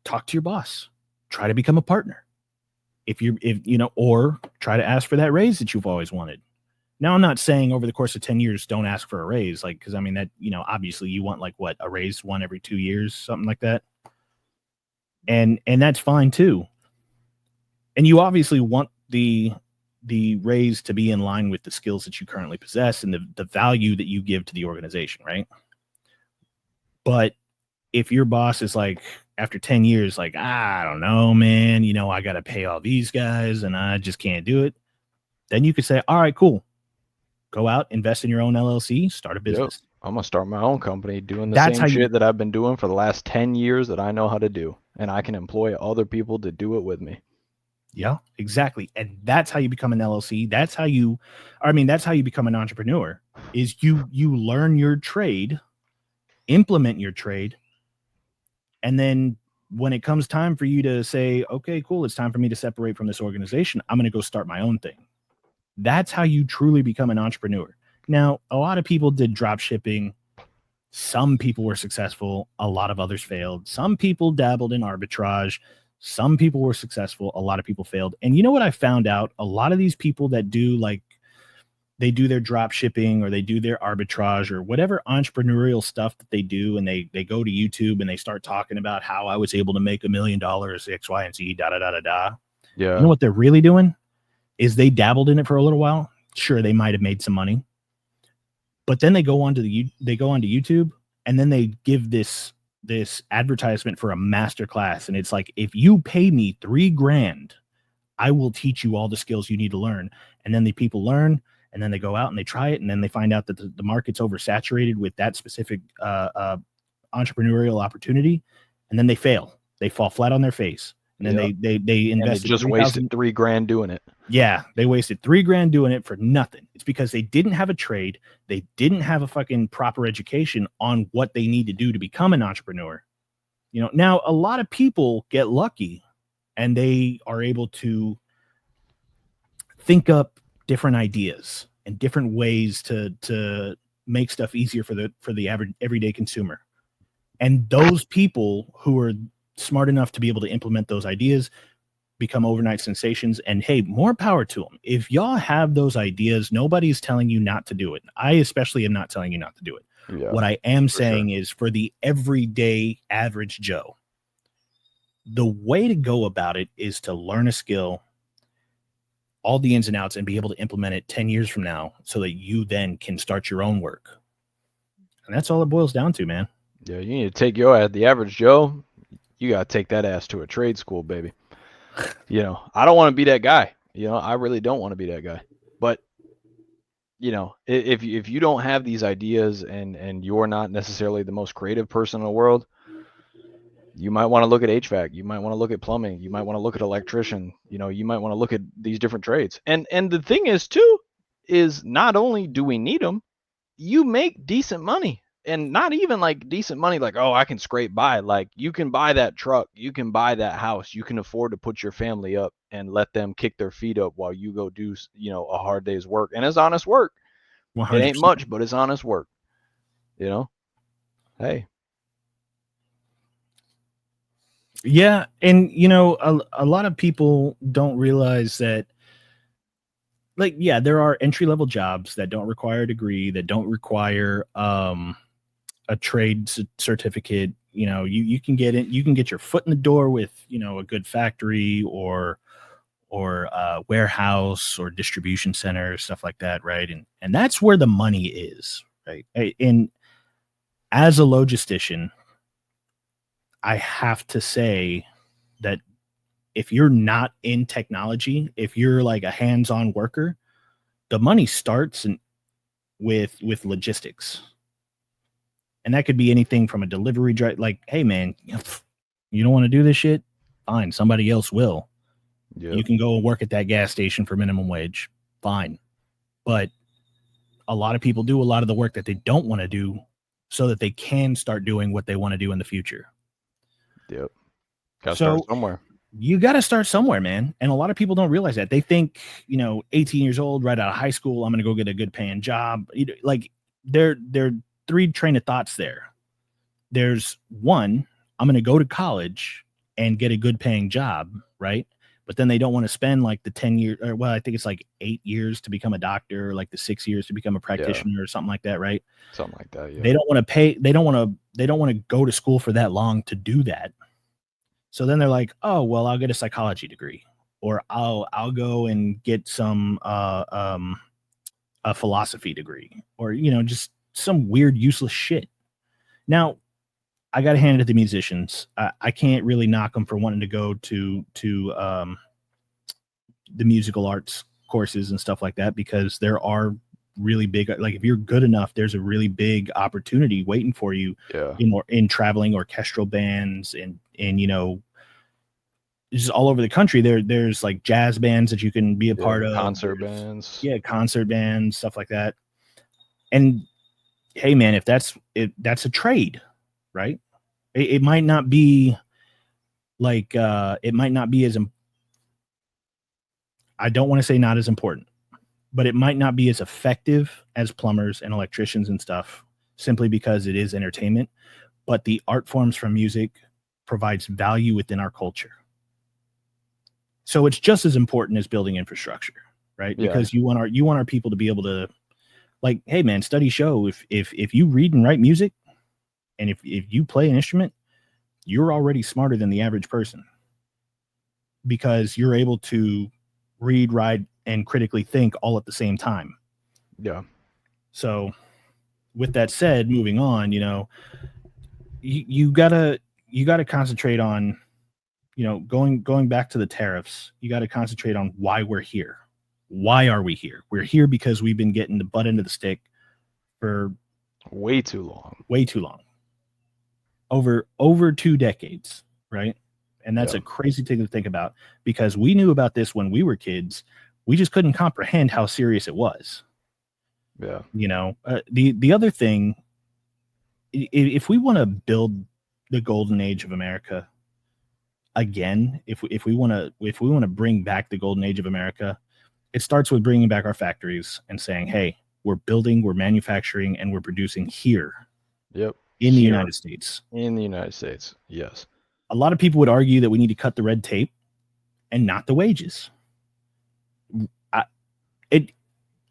Talk to your boss. Try to become a partner. Or try to ask for that raise that you've always wanted. Now, I'm not saying over the course of 10 years, don't ask for a raise. Like, because I mean that, obviously you want a raise one every 2 years, something like that. And that's fine too. And you obviously want the raise to be in line with the skills that you currently possess and the value that you give to the organization, right? But if your boss is like, after 10 years, like, I don't know, man, I got to pay all these guys and I just can't do it. Then you could say, all right, cool. Go out, invest in your own LLC, start a business. Yep. I'm going to start my own company doing the same shit that I've been doing for the last 10 years that I know how to do. And I can employ other people to do it with me. Yeah, exactly. And that's how you become an LLC. That's how you become an entrepreneur, is you learn your trade, implement your trade. And then when it comes time for you to say, okay, cool, it's time for me to separate from this organization, I'm going to go start my own thing. That's how you truly become an entrepreneur. Now, a lot of people did drop shipping. Some people were successful. A lot of others failed. Some people dabbled in arbitrage. Some people were successful. A lot of people failed. And you know what I found out? A lot of these people that do they do their drop shipping or they do their arbitrage or whatever entrepreneurial stuff that they do, and they go to YouTube and they start talking about how I was able to make $1 million, X, Y, and Z, da da da da da. Yeah. You know what they're really doing is they dabbled in it for a little while. Sure, they might have made some money, but then they go onto YouTube and then they give this advertisement for a master class, and it's like, if you pay me $3,000, I will teach you all the skills you need to learn. And then the people learn, and then they go out and they try it, and then they find out that the market's oversaturated with that specific entrepreneurial opportunity, and then they fail. They fall flat on their face, and then they invest. And they just wasted $3,000 doing it. Yeah, they wasted $3,000 doing it for nothing. It's because they didn't have a trade, they didn't have a fucking proper education on what they need to do to become an entrepreneur. Now a lot of people get lucky, and they are able to think up different ideas and different ways to make stuff easier for the average everyday consumer. And those people who are smart enough to be able to implement those ideas become overnight sensations. And hey, more power to them. If y'all have those ideas, nobody's telling you not to do it. I especially am not telling you not to do it. Yeah, what I am saying is, for the everyday average Joe, the way to go about it is to learn a skill, all the ins and outs, and be able to implement it 10 years from now so that you then can start your own work. And that's all it boils down to, man. Yeah, you need to take the average Joe, you got to take that ass to a trade school, baby. I don't want to be that guy. I really don't want to be that guy. But, if you don't have these ideas and you're not necessarily the most creative person in the world, you might want to look at HVAC. You might want to look at plumbing. You might want to look at electrician. You might want to look at these different trades. And the thing is, too, is not only do we need them, you make decent money. And not even like decent money like, oh, I can scrape by. Like, you can buy that truck. You can buy that house. You can afford to put your family up and let them kick their feet up while you go do, a hard day's work. And it's honest work. 100%. It ain't much, but it's honest work. Hey. Yeah. And, a lot of people don't realize that like, yeah, there are entry level jobs that don't require a degree, that don't require a trade certificate. You know, you can get in, you can get your foot in the door with, you know, a good factory or warehouse or distribution center, stuff like that, right? And that's where the money is, right? And as a logistician, I have to say that if you're not in technology, if you're like a hands-on worker, the money starts with logistics. And that could be anything from a delivery drive, like, hey man, you don't want to do this shit? Fine, somebody else will. Yep. You can go and work at that gas station for minimum wage. Fine. But a lot of people do a lot of the work that they don't want to do so that they can start doing what they want to do in the future. Yep. Gotta So start somewhere. you got to start somewhere, man. And a lot of people don't realize that. They think, you know, 18 years old, right out of high school, I'm going to go get a good paying job. Like, there are three train of thoughts there. There's one, I'm going to go to college and get a good paying job, right? But then they don't want to spend like the 10 years, or well, I think it's like 8 years to become a doctor, or like the 6 years to become a practitioner or something like that, right? Something like that, yeah. They don't want to pay, they don't want to go to school for that long to do that. So then they're like, oh, well, I'll get a psychology degree, or I'll go and get some a philosophy degree, or, you know, just some weird useless shit. Now, I got to hand it to the musicians. I can't really knock them for wanting to go to the musical arts courses and stuff like that, because there are really big, like, if you're good enough, there's a really big opportunity waiting for you in traveling orchestral bands and you know, just all over the country. There's like jazz bands that you can be a part of, concert bands, concert bands, stuff like that. And hey man, if that's a trade, right? It might not be like it might not be as I don't want to say not as important, but it might not be as effective as plumbers and electricians and stuff, simply because it is entertainment. But the art forms from music provides value within our culture. So it's just as important as building infrastructure, right? Yeah. Because you want our people to be able to, like, hey man, studies show if you read and write music, and if you play an instrument, you're already smarter than the average person, because you're able to read, write, and critically think all at the same time. Yeah. So with that said, moving on, you know, you gotta concentrate on, you know, going back to the tariffs, you got to concentrate on why we're here. Why are we here? We're here because we've been getting the butt end of the stick for way too long. Over 2 decades, right? And that's a crazy thing to think about, because we knew about this when we were kids. We just couldn't comprehend how serious it was. Yeah. You know, the other thing, if we want to build the golden age of America again, if we want to bring back the golden age of America, it starts with bringing back our factories and saying, hey, we're building, we're manufacturing, and we're producing here. Yep. In the United States. In the United States, yes. A lot of people would argue that we need to cut the red tape and not the wages.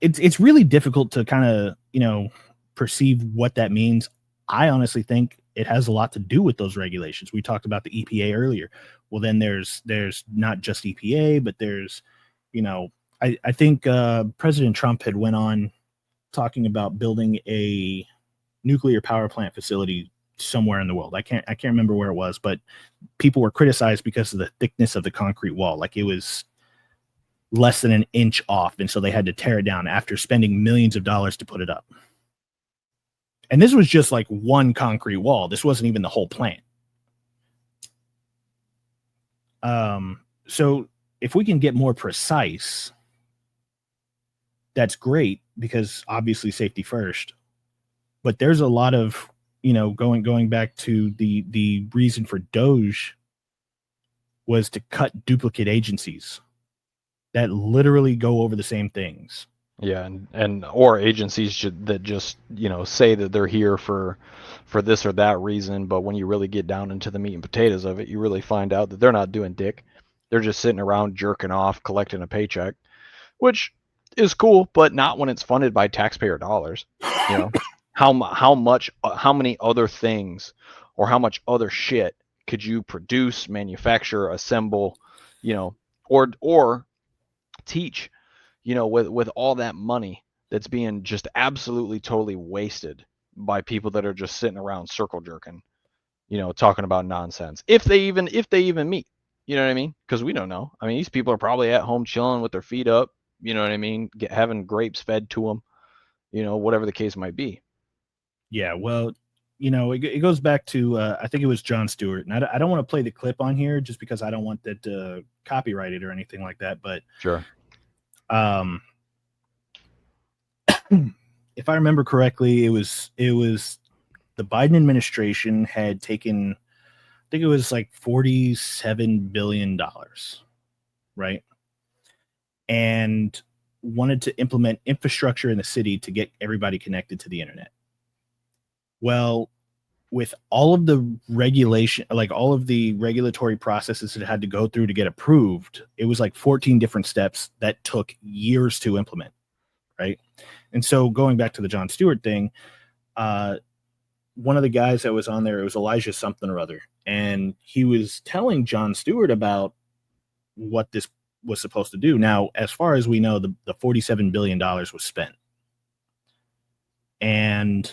It's really difficult to kind of, you know, perceive what that means. I honestly think it has a lot to do with those regulations. We talked about the EPA earlier. Well, then there's not just EPA, but there's, you know, I think President Trump had went on talking about building a nuclear power plant facility somewhere in the world. I can't remember where it was, but people were criticized because of the thickness of the concrete wall. Like, it was less than an inch off, and so they had to tear it down after spending millions of dollars to put it up. And this was just like one concrete wall. This wasn't even the whole plant. So if we can get more precise, that's great, because obviously safety first. But there's a lot of, you know, going back to the reason for Doge was to cut duplicate agencies that literally go over the same things. Yeah, and or agencies that just, you know, say that they're here for this or that reason, but when you really get down into the meat and potatoes of it, you really find out that they're not doing dick. They're just sitting around jerking off, collecting a paycheck, which is cool, but not when it's funded by taxpayer dollars. You know, how many other things or how much other shit could you produce, manufacture, assemble, you know, or teach, you know, with all that money that's being just absolutely totally wasted by people that are just sitting around circle jerking, you know, talking about nonsense. If they even meet, you know what I mean? Because we don't know. I mean, these people are probably at home chilling with their feet up, you know what I mean? Having grapes fed to them, you know, whatever the case might be. Yeah, well, you know, it goes back to I think it was Jon Stewart, and I don't want to play the clip on here just because I don't want that copyrighted or anything like that. But Sure. If I remember correctly, it was the Biden administration had taken, I think it was like $47 billion, right? And wanted to implement infrastructure in the city to get everybody connected to the internet. Well, with all of the regulation, like all of the regulatory processes it had to go through to get approved, it was like 14 different steps that took years to implement, right? And so going back to the Jon Stewart thing, one of the guys that was on there, it was Elijah something or other, and he was telling Jon Stewart about what this was supposed to do. Now, as far as we know, the $47 billion was spent, and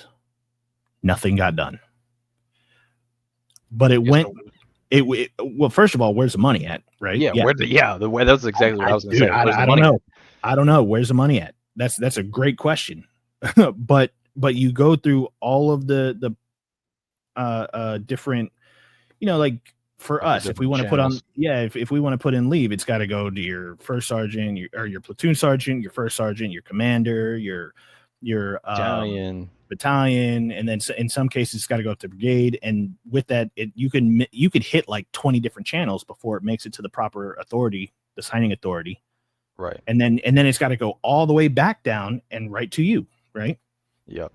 nothing got done. But well, first of all, where's the money at, right? Yeah, that's exactly what I was going to say. I don't know. I don't know. Where's the money at? That's a great question. but you go through all of the different, you know, like for us, if we want to put on, if we want to put in leave, it's got to go to your first sergeant, your platoon sergeant, your first sergeant, your commander, your battalion, and then in some cases it's got to go up to brigade. And with that, you could hit like 20 different channels before it makes it to the proper authority, the signing authority, right? And then it's got to go all the way back down and right to you, right? Yep.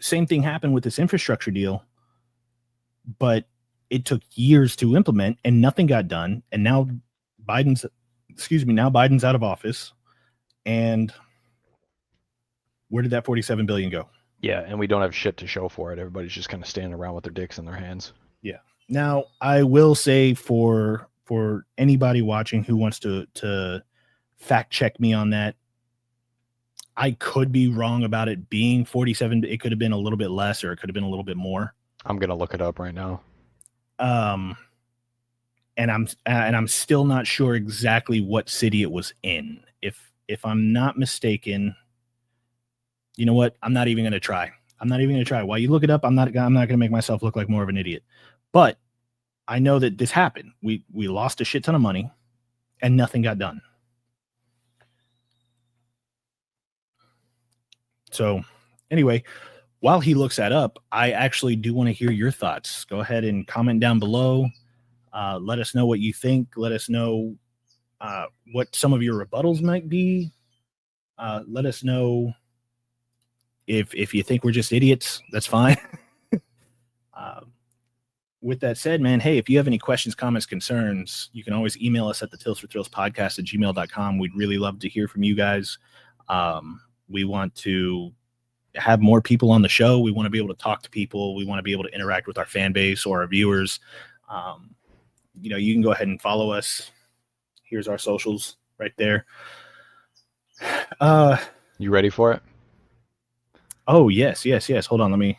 Same thing happened with this infrastructure deal, but it took years to implement and nothing got done. And now Biden's out of office, and where did that $47 billion go? Yeah, and we don't have shit to show for it. Everybody's just kind of standing around with their dicks in their hands. Yeah. Now, I will say for anybody watching who wants to fact check me on that, I could be wrong about it being 47. It could have been a little bit less, or it could have been a little bit more. I'm gonna look it up right now. And I'm still not sure exactly what city it was in. If I'm not mistaken, you know what? I'm not even gonna try. While you look it up, I'm not gonna make myself look like more of an idiot. But I know that this happened. We lost a shit ton of money, and nothing got done. So, anyway, while he looks that up, I actually do want to hear your thoughts. Go ahead and comment down below. Let us know what you think. Let us know what some of your rebuttals might be. Let us know if you think we're just idiots. That's fine. With that said, man, hey, if you have any questions, comments, concerns, you can always email us at the Tills4Thrills podcast at gmail.com. We'd really love to hear from you guys. We want to have more people on the show. We want to be able to talk to people. We want to be able to interact with our fan base or our viewers. You know, you can go ahead and follow us. Here's our socials right there. You ready for it? Oh, yes. Hold on. Let me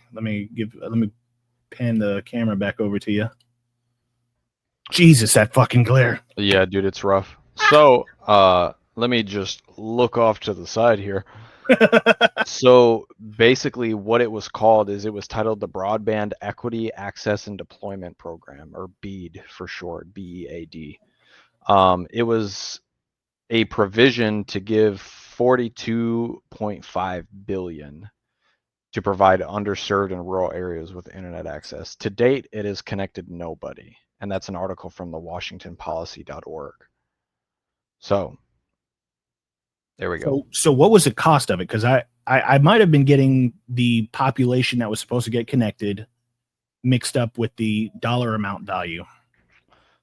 pan the camera back over to you. Jesus, that fucking glare. Yeah, dude, it's rough. So, let me just look off to the side here. So basically what it was called is it was titled the Broadband Equity Access and Deployment Program, or BEAD for short, BEAD. It was a provision to give $42.5 billion to provide underserved and rural areas with internet access. To date, it has connected nobody. And that's an article from the WashingtonPolicy.org. So there we go. So what was the cost of it? Because I might have been getting the population that was supposed to get connected mixed up with the dollar amount value.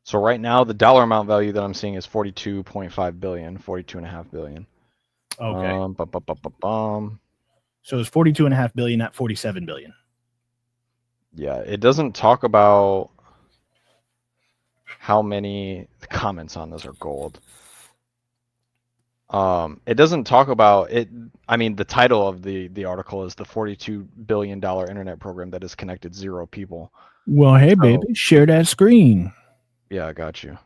So right now, the dollar amount value that I'm seeing is $42.5 billion, $42.5 billion. Okay. Bum. So it's 42.5 billion, not 47 billion. Yeah, it doesn't talk about how many. The comments on this are gold. It doesn't talk about it. I mean, the title of the article is the $42 billion internet program that has connected 0 people. Well, hey, baby, share that screen. Yeah, I got you.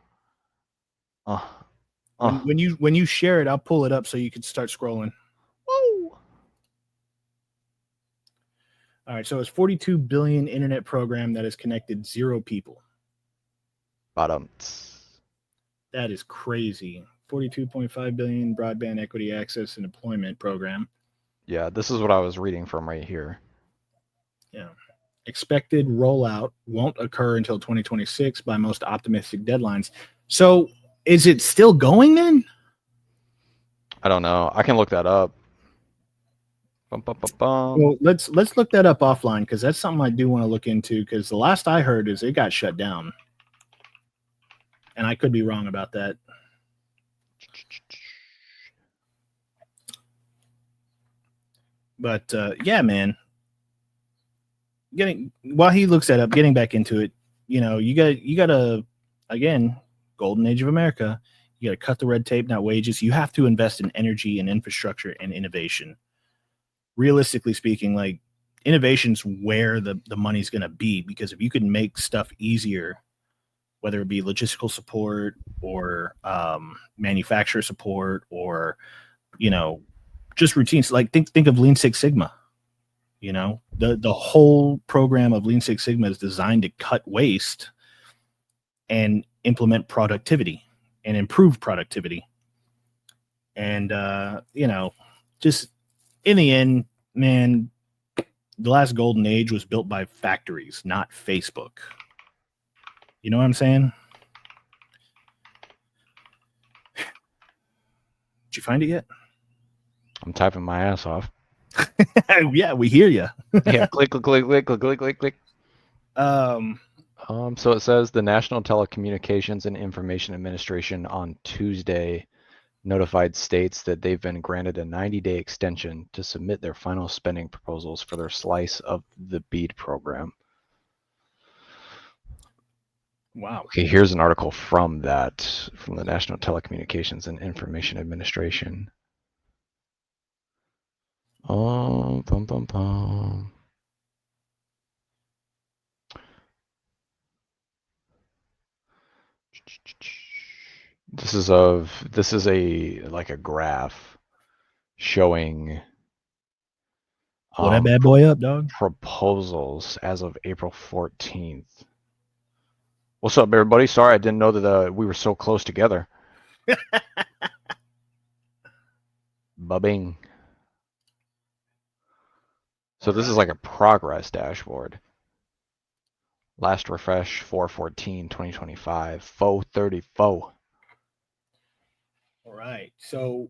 When you share it, I'll pull it up so you can start scrolling. Whoa. All right, so it's 42 billion internet program that has connected 0 people. Bottom. That is crazy. 42.5 billion broadband equity access and employment program. Yeah, this is what I was reading from right here. Yeah. Expected rollout won't occur until 2026 by most optimistic deadlines. So is it still going then? I don't know. I can look that up. Well, let's look that up offline because that's something I do want to look into because the last I heard is it got shut down. And I could be wrong about that. But yeah, man. While he looks that up, getting back into it, you got to again, golden age of America. You got to cut the red tape, not wages. You have to invest in energy and infrastructure and innovation. Realistically speaking, like innovation's where the money's going to be because if you can make stuff easier, whether it be logistical support or manufacturer support or just routines, like think of Lean Six Sigma. The whole program of Lean Six Sigma is designed to cut waste and implement productivity and improve productivity. And, just in the end, man, the last golden age was built by factories, not Facebook. You know what I'm saying? Did you find it yet? I'm typing my ass off. Yeah, we hear you. Yeah, click. So it says the National Telecommunications and Information Administration on Tuesday notified states that they've been granted a 90-day extension to submit their final spending proposals for their slice of the BEAD program. Wow. Okay, here's an article from the National Telecommunications and Information Administration. This is a graph showing Pull that bad boy up, dog. proposals as of April 14th. What's up, everybody? Sorry, I didn't know that we were so close together. Bubbing. So this is like a progress dashboard. Last refresh 4/14/2025. 434. All right. So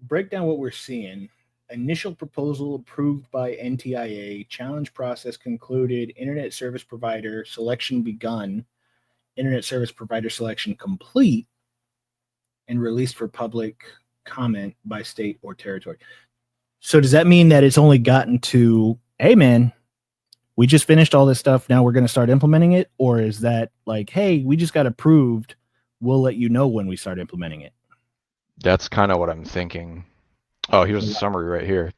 break down what we're seeing. Initial proposal approved by NTIA. Challenge process concluded. Internet service provider selection begun. Internet service provider selection complete. And released for public comment by state or territory. So does that mean that it's only gotten to, hey, man, we just finished all this stuff. Now we're going to start implementing it? Or is that like, hey, we just got approved. We'll let you know when we start implementing it? That's kind of what I'm thinking. Oh, here's a summary right here.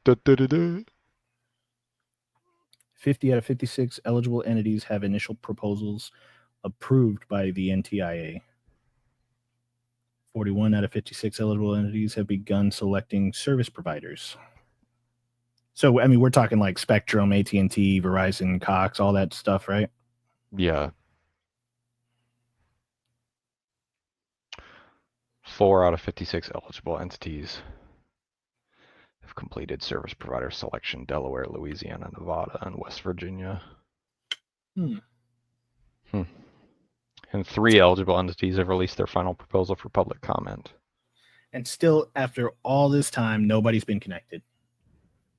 50 out of 56 eligible entities have initial proposals approved by the NTIA. 41 out of 56 eligible entities have begun selecting service providers. So, I mean, we're talking like Spectrum, AT&T, Verizon, Cox, all that stuff, right? Yeah. 4 out of 56 eligible entities have completed service provider selection: Delaware, Louisiana, Nevada, and West Virginia. And 3 eligible entities have released their final proposal for public comment. And still, after all this time, nobody's been connected.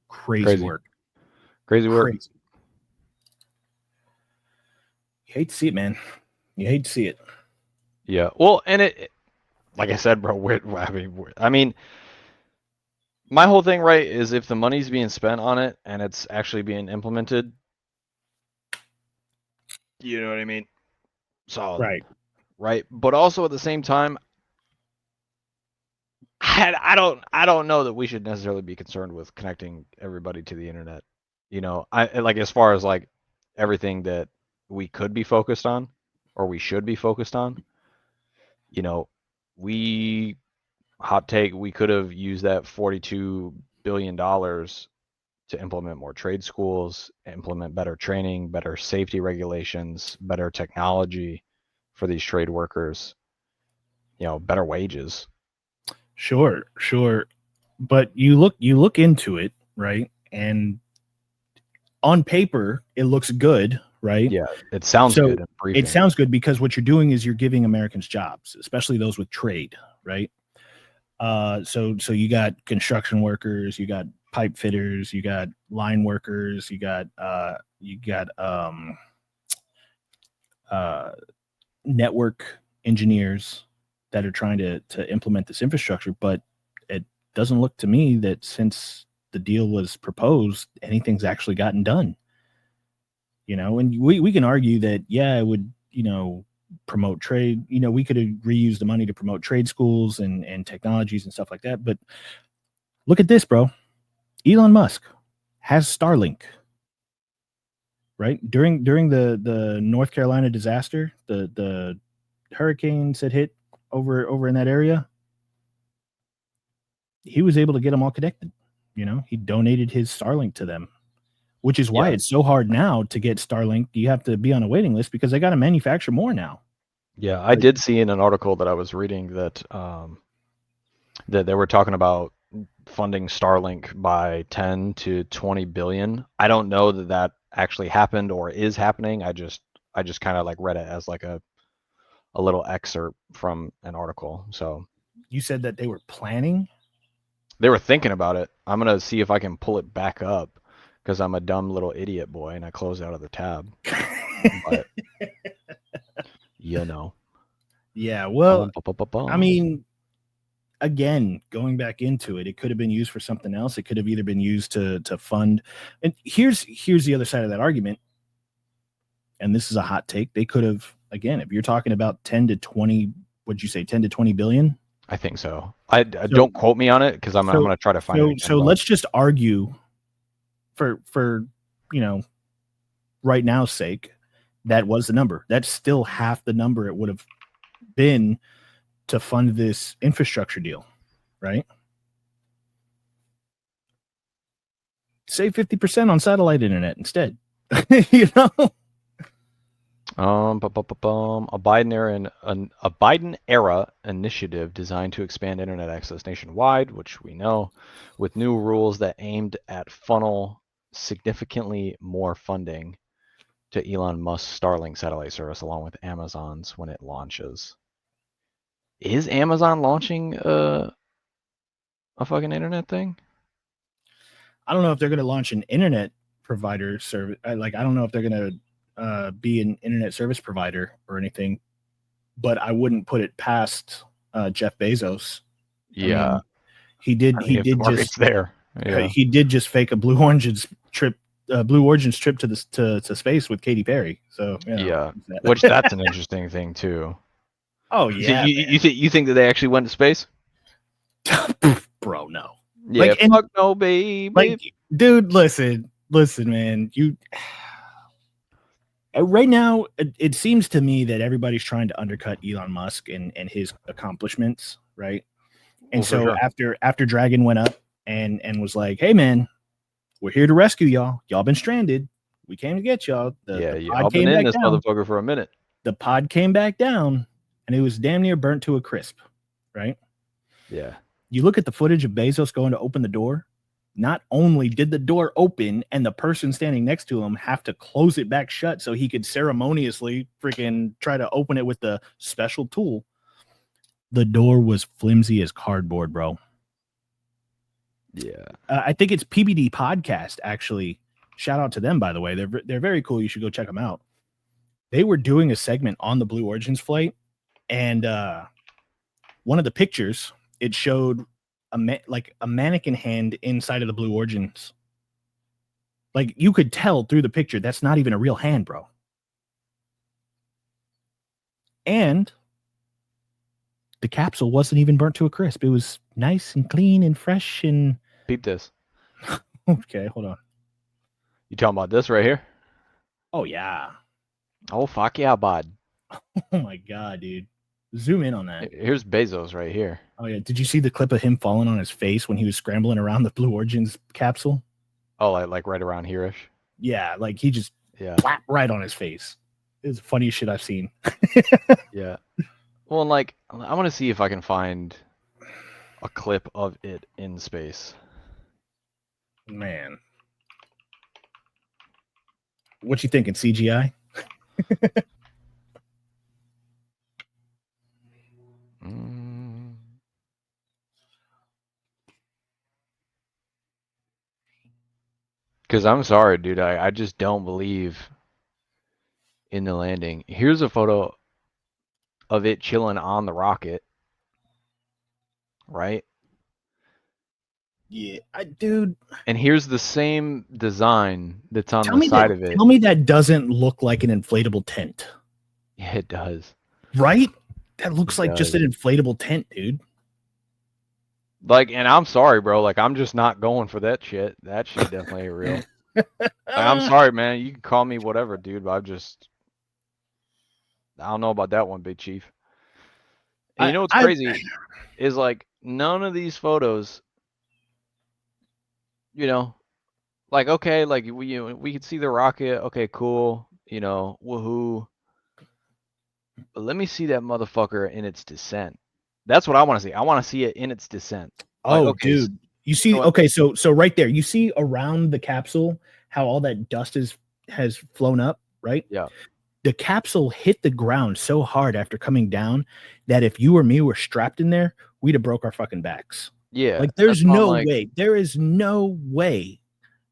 Crazy work. Crazy work. Crazy. You hate to see it, man. You hate to see it. Yeah. Well, and it like I said, bro, I mean, My whole thing, right, is if the money's being spent on it and it's actually being implemented, you know what I mean? Solid. Right. Right. But also at the same time, I don't know that we should necessarily be concerned with connecting everybody to the internet. You know, I like as far as like everything that we could be focused on or we should be focused on, you know, we hot take, we could have used that $42 billion to implement more trade schools, implement better training, better safety regulations, better technology for these trade workers, you know, better wages. Sure, sure. But you look into it, right? And on paper, it looks good, right? Yeah, it sounds So good in briefing. it sounds good because what you're doing is you're giving Americans jobs, especially those with trade, right? So you got construction workers, you got pipe fitters, you got line workers, you got network engineers that are trying to implement this infrastructure. But it doesn't look to me that since the deal was proposed, anything's actually gotten done. You know, and we can argue that, yeah, it would, you know, promote trade. You know, we could have reused the money to promote trade schools and technologies and stuff like that. But look at this, bro. Elon Musk has Starlink, right? During the North Carolina disaster, the hurricanes that hit over in that area, he was able to get them all connected. You know, he donated his Starlink to them, which is why Yeah. it's so hard now to get Starlink. You have to be on a waiting list because they got to manufacture more now. Yeah, I did see in an article that I was reading that that they were talking about funding Starlink by 10 to 20 billion. I don't know that that actually happened or is happening. I just kind of like read it as like a little excerpt from an article. So You said that they were planning. they were thinking about it. I'm gonna see if I can pull it back up because I'm a dumb little idiot boy and I closed out of the tab. But you know, Yeah, well, bum. I mean, again, going back into it, it could have been used for something else. It could have either been used to fund. And here's the other side of that argument. And this is a hot take. They could have, again, if you're talking about 10 to 20, what'd you say, 10 to 20 billion? I think so. I don't quote me on it because I'm gonna try to find it again. So but let's just argue for you know, right now's sake, that was the number. That's still half the number it would have been to fund this infrastructure deal, right? Save 50% on satellite internet instead. You know? A Biden era initiative designed to expand internet access nationwide, which we know, with new rules that aimed at funnel significantly more funding to Elon Musk's Starlink satellite service, along with Amazon's when it launches. Is Amazon launching a fucking internet thing? I don't know if they're going to launch an internet provider service. I don't know if they're going to be an internet service provider or anything, but I wouldn't put it past Jeff Bezos. Yeah, I mean, he did if the market's there. Yeah, he did just fake a Blue Origins trip to this to space with Katy Perry. So you know, yeah, which that's an interesting thing too. Oh yeah, you think that they actually went to space? Bro, no. Yeah, Like, and, fuck no, baby. like, dude, listen, man. You right now, it seems to me that everybody's trying to undercut Elon Musk and his accomplishments, right? And Well, for so sure. after Dragon went up and was like, "Hey, man, we're here to rescue y'all. Y'all been stranded. We came to get y'all." The pod I've came been in back this down. motherfucker for a minute. The pod came back down, and it was damn near burnt to a crisp, right? Yeah. You look at the footage of Bezos going to open the door. Not only did the door open and the person standing next to him have to close it back shut so he could ceremoniously freaking try to open it with the special tool, the door was flimsy as cardboard, bro. Yeah. I think it's PBD Podcast, actually. Shout out to them, by the way. They're very cool. You should go check them out. They were doing a segment on the Blue Origins flight, and one of the pictures, it showed like a mannequin hand inside of the Blue Origins. Like you could tell through the picture that's not even a real hand, bro. And the capsule wasn't even burnt to a crisp. It was nice and clean and fresh and Peep this. okay, hold on. You talking about this right here? Oh yeah. Oh fuck yeah, bud. Oh my god, dude. Zoom in on that. Here's Bezos right here. Oh yeah. Did you see the clip of him falling on his face when he was scrambling around the Blue Origins capsule? Oh, like right around here-ish? Yeah, like he just plap right on his face. It's the funniest shit I've seen. Yeah. Well, and like, I want to see if I can find a clip of it in space. Man. What you thinking, CGI? Because I'm sorry, dude. I just don't believe in the landing. Here's a photo of it chilling on the rocket. Right? Yeah, dude. And here's the same design that's on the side of it. Tell me that doesn't look like an inflatable tent. Yeah, it does. Right? That looks like just an inflatable tent, dude. Like, and I'm sorry, bro. Like, I'm just not going for that shit. That shit definitely ain't real. Like, I'm sorry, man. You can call me whatever, dude, but I don't know about that one, Big Chief. And you know what's crazy is like none of these photos, you know, like okay, like we could see the rocket. Okay, cool. You know, woohoo. But let me see that motherfucker in its descent. That's what I want to see. I want to see it in its descent. Like, oh, okay, dude. You see, okay, so right there, you see around the capsule how all that dust has flown up, right? Yeah. The capsule hit the ground so hard after coming down that if you or me were strapped in there, we'd have broke our fucking backs. Yeah. Like there's no way. There is no way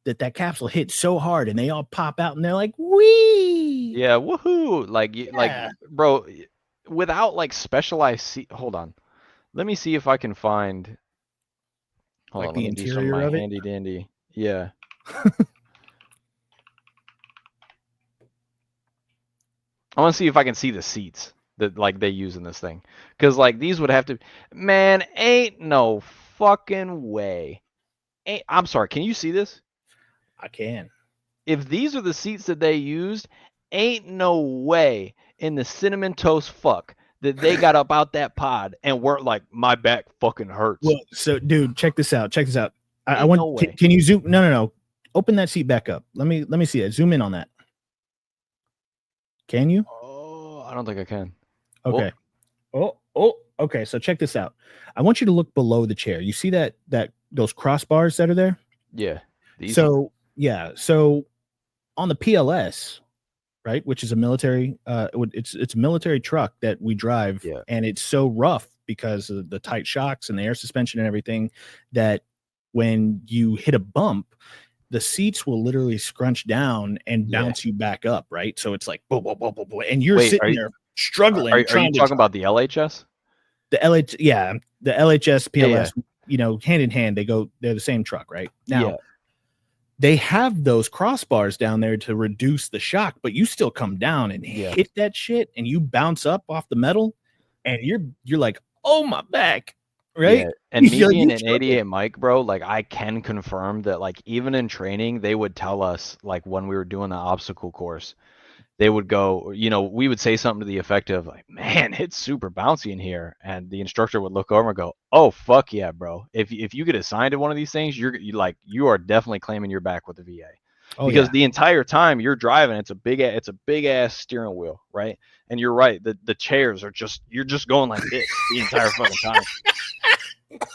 that capsule hit so hard and they all pop out and they're like, wee. Yeah, woohoo. Like bro, without like specialized hold on. Let me see if I can find hold on, the let me do some of my handy dandy. Yeah. I want to see if I can see the seats that like they use in this thing. Cause like these would have to man, ain't no fucking way. I'm sorry, can you see this? I can. If these are the seats that they used, ain't no way in the cinnamon toast fuck that they got up out that pod and weren't like, my back fucking hurts. Well, so dude, check this out. Check this out. I want. No can you zoom? No. Open that seat back up. Let me see it. Zoom in on that. Can you? Oh, I don't think I can. Okay. Oh. Okay. So check this out. I want you to look below the chair. You see those crossbars that are there? Yeah. So on the PLS, right, which is a military, it's a military truck that we drive, and it's so rough because of the tight shocks and the air suspension and everything that when you hit a bump, the seats will literally scrunch down and bounce you back up, right? So it's like, boom, boom, boom, boom, boom, and you're sitting there struggling. Are you talking about the LHS? The the LHS, PLS, you know, hand in hand, they're the same truck, right? Now, they have those crossbars down there to reduce the shock, but you still come down and hit that shit and you bounce up off the metal and you're like, oh, my back. Right. Yeah. And me being an 88 Mike, bro, like I can confirm that like even in training, they would tell us like when we were doing the obstacle course, they would go, you know, we would say something to the effect of like, man, it's super bouncy in here. And the instructor would look over and go, oh, fuck yeah, bro. If you get assigned to one of these things, you are definitely claiming your back with the VA. Because the entire time you're driving, it's a big ass steering wheel, right? And you're right, the chairs are you're just going like this the entire fucking time.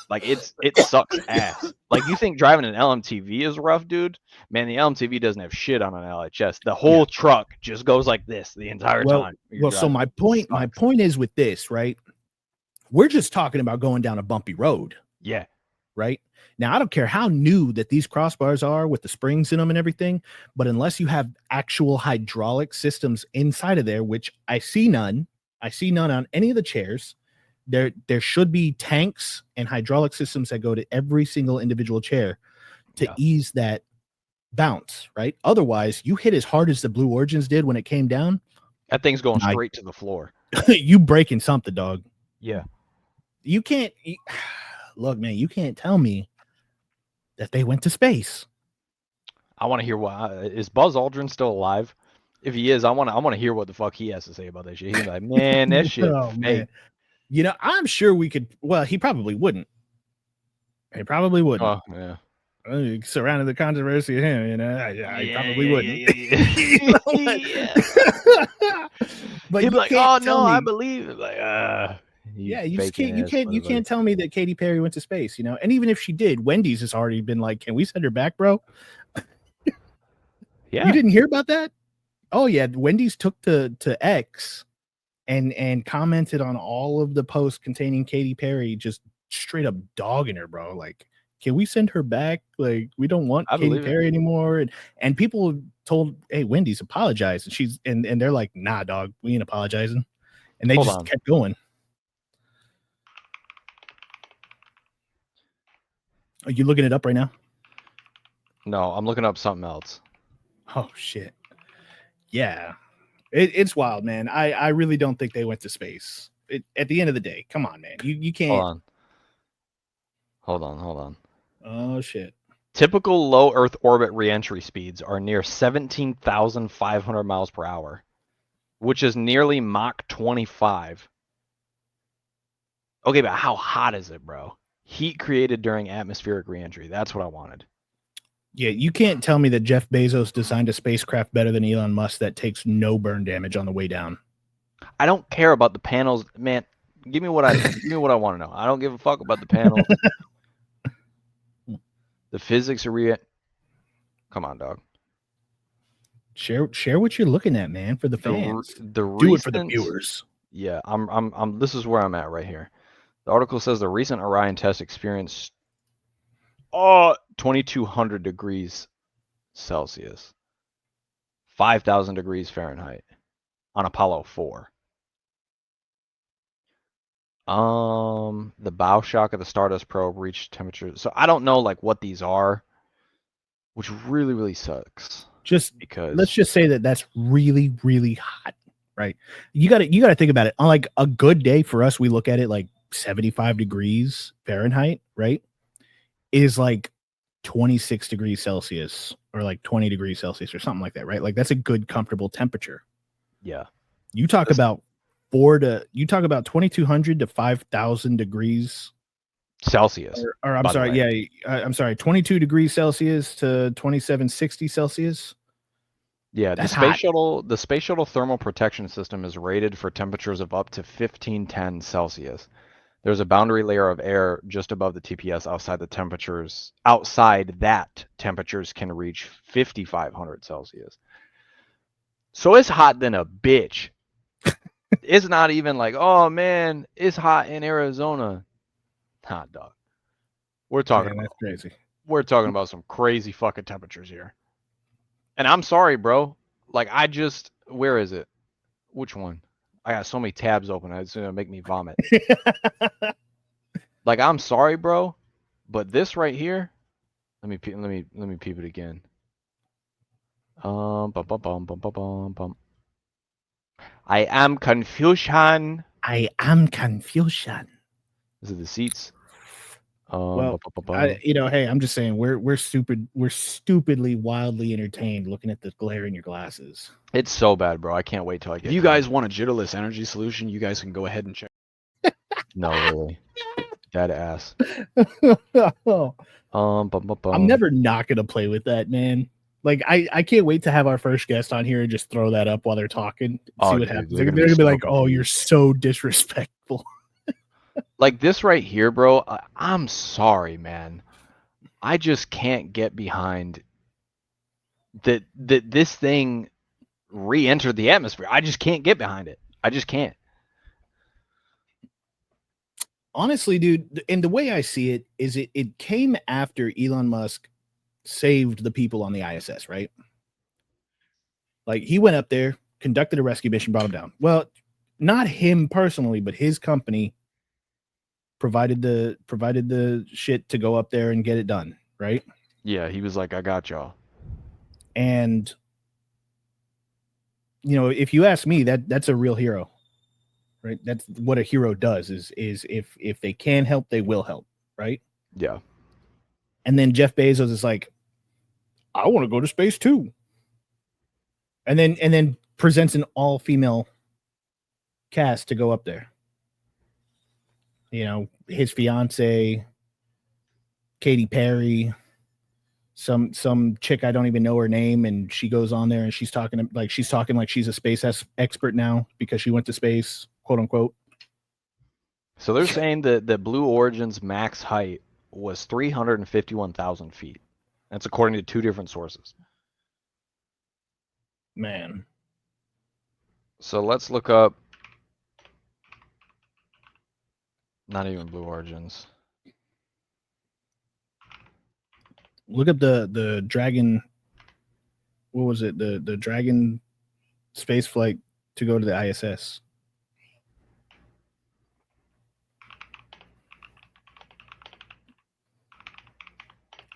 Like it sucks ass. Like you think driving an LMTV is rough, dude? Man, the LMTV doesn't have shit on an LHS. The whole truck just goes like this the entire time. Well, so my point is with this, right? We're just talking about going down a bumpy road. Yeah. Right? Now, I don't care how new that these crossbars are with the springs in them and everything, but unless you have actual hydraulic systems inside of there, which I see none on any of the chairs, there should be tanks and hydraulic systems that go to every single individual chair to ease that bounce, right? Otherwise, you hit as hard as the Blue Origins did when it came down. That thing's going straight to the floor. You breaking something, dog. Yeah. You can't look, man. You can't tell me that they went to space. I want to hear is Buzz Aldrin still alive? If he is, I want to hear what the fuck he has to say about that shit. He's like, man, that shit. Man. You know, I'm sure we could. Well, he probably wouldn't. He probably wouldn't. Oh, yeah. Surrounded the controversy of him, you know, I probably wouldn't. But he'd be like, "Oh no, I believe it." Like, you can't tell me that Katy Perry went to space, you know. And even if she did, Wendy's has already been like, "Can we send her back, bro?" Yeah, you didn't hear about that? Oh yeah, Wendy's took to X and commented on all of the posts containing Katy Perry, just straight up dogging her, bro. Like, can we send her back? Like, we don't want Katy Perry anymore. And people told, hey, Wendy's apologize. And and they're like, nah, dog, we ain't apologizing. And they kept going. Are you looking it up right now? No, I'm looking up something else. Oh shit. Yeah. It's wild, man. I really don't think they went to space. At the end of the day, come on, man. You can't. Hold on. Oh shit. Typical low Earth orbit reentry speeds are near 17,500 miles per hour, which is nearly Mach 25. Okay, but how hot is it, bro? Heat created during atmospheric reentry. That's what I wanted. Yeah, you can't tell me that Jeff Bezos designed a spacecraft better than Elon Musk that takes no burn damage on the way down. I don't care about the panels, man. Give me what I want to know. I don't give a fuck about the panels. The physics are Come on, dog. Share what you're looking at, man, for the fans. Do it for the viewers. Yeah, I'm this is where I'm at right here. The article says the recent Orion test experienced 2,200 degrees Celsius, 5,000 degrees Fahrenheit on Apollo 4. The bow shock of the Stardust probe reached temperatures. So I don't know like what these are, which really, really sucks. Just because let's just say that that's really, really hot, right? You got to think about it. On like a good day for us, we look at it like 75 degrees Fahrenheit, right? Is like 26 degrees Celsius or like 20 degrees Celsius or something like that, right? Like that's a good, comfortable temperature. Yeah. You talk about 2,200 to 5,000 degrees Celsius. Or I'm sorry, I'm sorry, 22 degrees Celsius to 2760 Celsius. Yeah, the space shuttle thermal protection system is rated for temperatures of up to 1510 Celsius. There's a boundary layer of air just above the TPS outside that temperatures can reach 5,500 Celsius. So it's hot than a bitch. It's not even like, oh man, it's hot in Arizona. Hot dog. We're talking that's crazy. We're talking about some crazy fucking temperatures here. And I'm sorry, bro. Like where is it? Which one? I got so many tabs open. It's gonna make me vomit. Like, I'm sorry, bro, but this right here. Let me peep it again. I am confusion. Is it the seats? Well, hey, I'm just saying we're stupid. We're stupidly, wildly entertained looking at the glare in your glasses. It's so bad, bro. I can't wait till I get. If you guys want a jitterless energy solution, you guys can go ahead and check. No, really. Dead ass. I'm never not gonna play with that, man. Like I can't wait to have our first guest on here and just throw that up while they're talking. See what happens. They're gonna be like, "Oh, you're so disrespectful." Like this right here, bro. I'm sorry, man. I just can't get behind that this thing re-entered the atmosphere. I just can't get behind it. I just can't. Honestly, dude, and the way I see it is it came after Elon Musk saved the people on the ISS, right? Like he went up there, conducted a rescue mission, brought them down. Well, not him personally, but his company provided the shit to go up there and get it done, right? Yeah, he was like, I got y'all. And if you ask me, that's a real hero, right? That's what a hero does is if they can help, they will help, right? Yeah. And then Jeff Bezos is like, I want to go to space too. And then presents an all-female cast to go up there. His fiance, Katy Perry, some chick I don't even know her name, and she goes on there and she's talking like she's a space expert now because she went to space, quote unquote. So they're saying that the Blue Origin's max height was 351,000 feet. That's according to two different sources. Man. So let's look up. Not even Blue Origins. Look up the Dragon. What was it? The Dragon space flight to go to the ISS.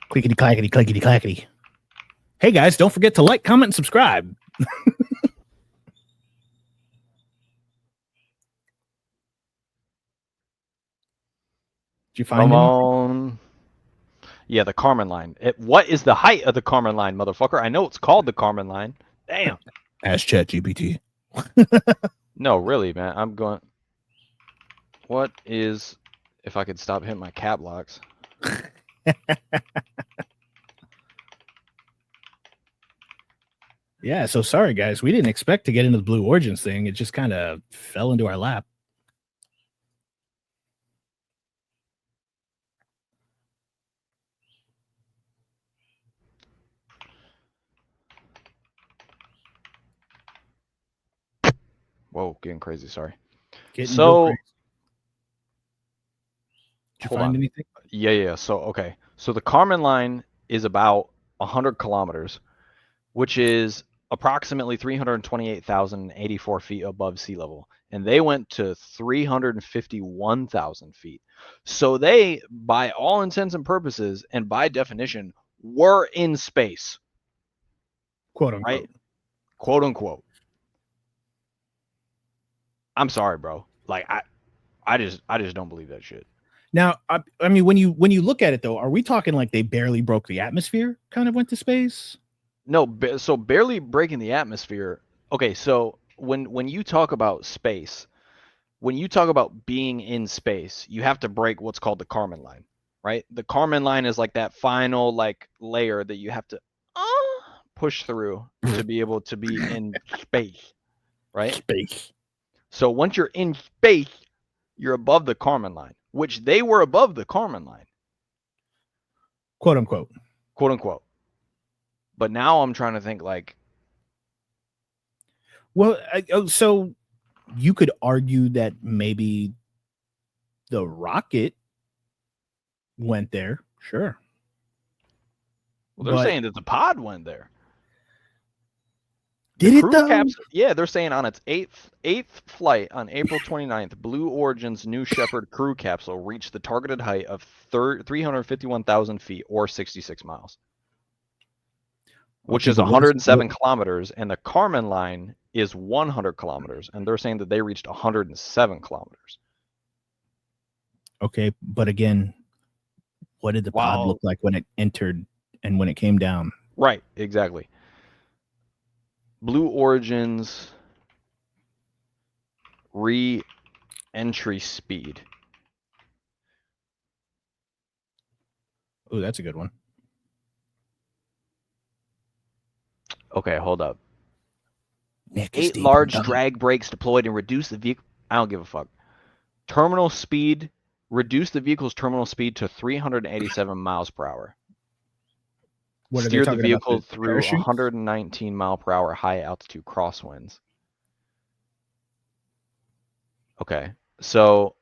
Clickety clackety, clickety clackety. Hey guys, don't forget to like, comment, and subscribe. Did you find Ramon? Yeah, the Kármán line. What is the height of the Kármán line, motherfucker? I know it's called the Kármán line. Damn. Ask ChatGPT. No, really, man. I'm going. What is, if I could stop hitting my cap locks? Yeah, so sorry guys, we didn't expect to get into the Blue Origins thing. It just kind of fell into our lap. Whoa, getting crazy. Sorry. Getting real crazy. Did you Hold find on. anything? Yeah. So, okay. So the Kármán line is about 100 kilometers, which is approximately 328,084 feet above sea level. And they went to 351,000 feet. So they, by all intents and purposes, and by definition, were in space. Quote unquote. Right? Quote unquote. I'm sorry, bro. Like I just don't believe that shit. Now, I mean, when you look at it though, are we talking like they barely broke the atmosphere, kind of went to space? No, so barely breaking the atmosphere. Okay, so when you talk about space, when you talk about being in space, you have to break what's called the Kármán line, right? The Kármán line is like that final like layer that you have to push through to be able to be in space, right? Space. So once you're in space, you're above the Kármán line, which they were above the Kármán line. Quote unquote. Quote unquote. But now I'm trying to think like. Well, so you could argue that maybe the rocket went there. Sure. Well, they're saying that the pod went there. Did it though? Capsule, yeah, they're saying on its eighth flight on April 29th, Blue Origin's New Shepard crew capsule reached the targeted height of 351,000 feet or 66 miles. Which is 107 kilometers, and the Kármán line is 100 kilometers, and they're saying that they reached 107 kilometers. Okay, but again, what did the pod look like when it entered and when it came down? Right, exactly. Blue Origin's re-entry speed. Oh, that's a good one. Okay, hold up. 8 large drag brakes deployed and reduced the vehicle. I don't give a fuck. Terminal speed. Reduced the vehicle's terminal speed to 387 miles per hour. Steered the vehicle through 119 mile per hour high altitude crosswinds. Okay, so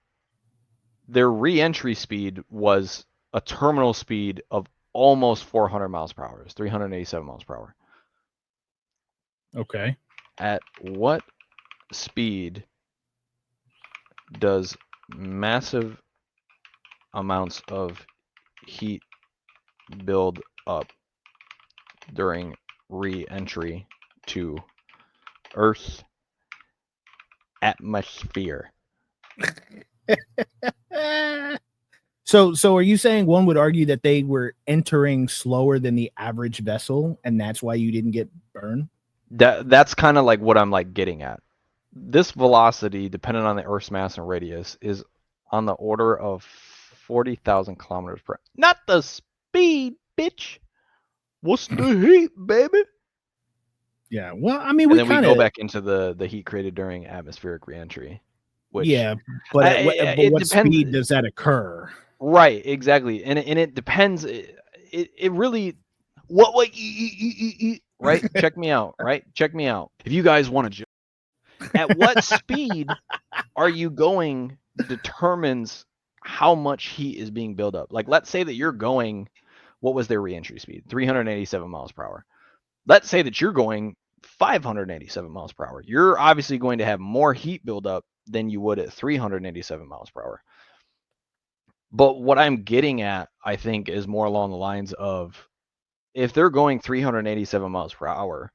their re-entry speed was a terminal speed of almost 400 miles per hour. It's 387 miles per hour. Okay. At what speed does massive amounts of heat build up during re-entry to Earth's atmosphere. So are you saying one would argue that they were entering slower than the average vessel, and that's why you didn't get burned? That's kind of like what I'm like getting at. This velocity, depending on the Earth's mass and radius, is on the order of 40,000 kilometers per. Not the speed, bitch. What's the heat, baby? Yeah. Well, I mean, And we then we kind go of back into the heat created during atmospheric reentry, which yeah, but at what, but it what depends. speed does that occur? Right, exactly, and it depends. It really what right? Check me out, right? Check me out. If you guys want to, at what speed are you going determines how much heat is being built up. Like, let's say that you're going, what was their reentry speed? 387 miles per hour. Let's say that you're going 587 miles per hour. You're obviously going to have more heat buildup than you would at 387 miles per hour. But what I'm getting at, I think, is more along the lines of if they're going 387 miles per hour,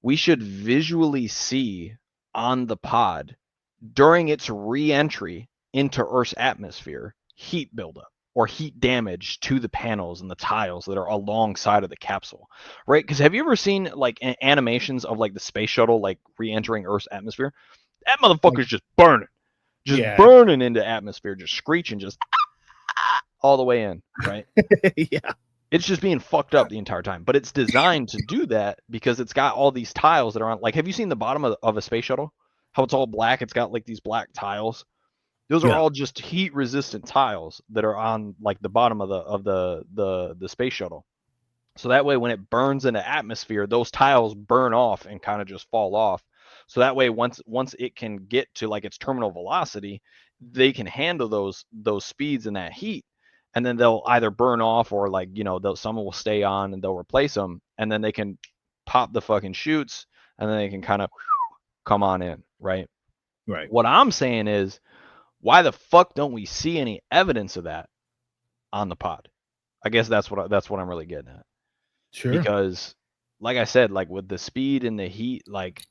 we should visually see on the pod during its re-entry into Earth's atmosphere heat buildup or heat damage to the panels and the tiles that are alongside of the capsule, right? Because have you ever seen like animations of like the space shuttle like re-entering Earth's atmosphere? That motherfucker's just burning into atmosphere, just screeching, just all the way in, right? Yeah. It's just being fucked up the entire time. But it's designed to do that because it's got all these tiles that are on. Like, have you seen the bottom of a space shuttle? How it's all black? It's got like these black tiles. Those are all just heat resistant tiles that are on like the bottom of the space shuttle. So that way, when it burns in the atmosphere, those tiles burn off and kind of just fall off. So that way, once it can get to like its terminal velocity, they can handle those speeds and that heat, and then they'll either burn off or like some will stay on and they'll replace them, and then they can pop the fucking chutes, and then they can kind of come on in, right? Right. What I'm saying is, why the fuck don't we see any evidence of that on the pod? I guess that's what I'm really getting at. Sure. Because like I said, like with the speed and the heat, like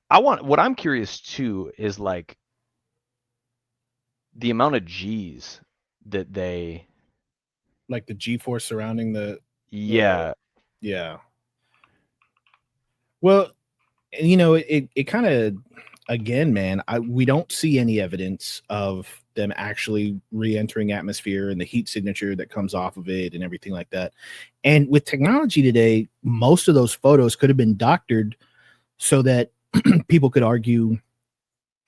what I'm curious too is like the amount of G's that they like the G-force surrounding the yeah. Well, it kind of, again, man, we don't see any evidence of them actually re-entering atmosphere and the heat signature that comes off of it and everything like that. And with technology today, most of those photos could have been doctored so that people could argue,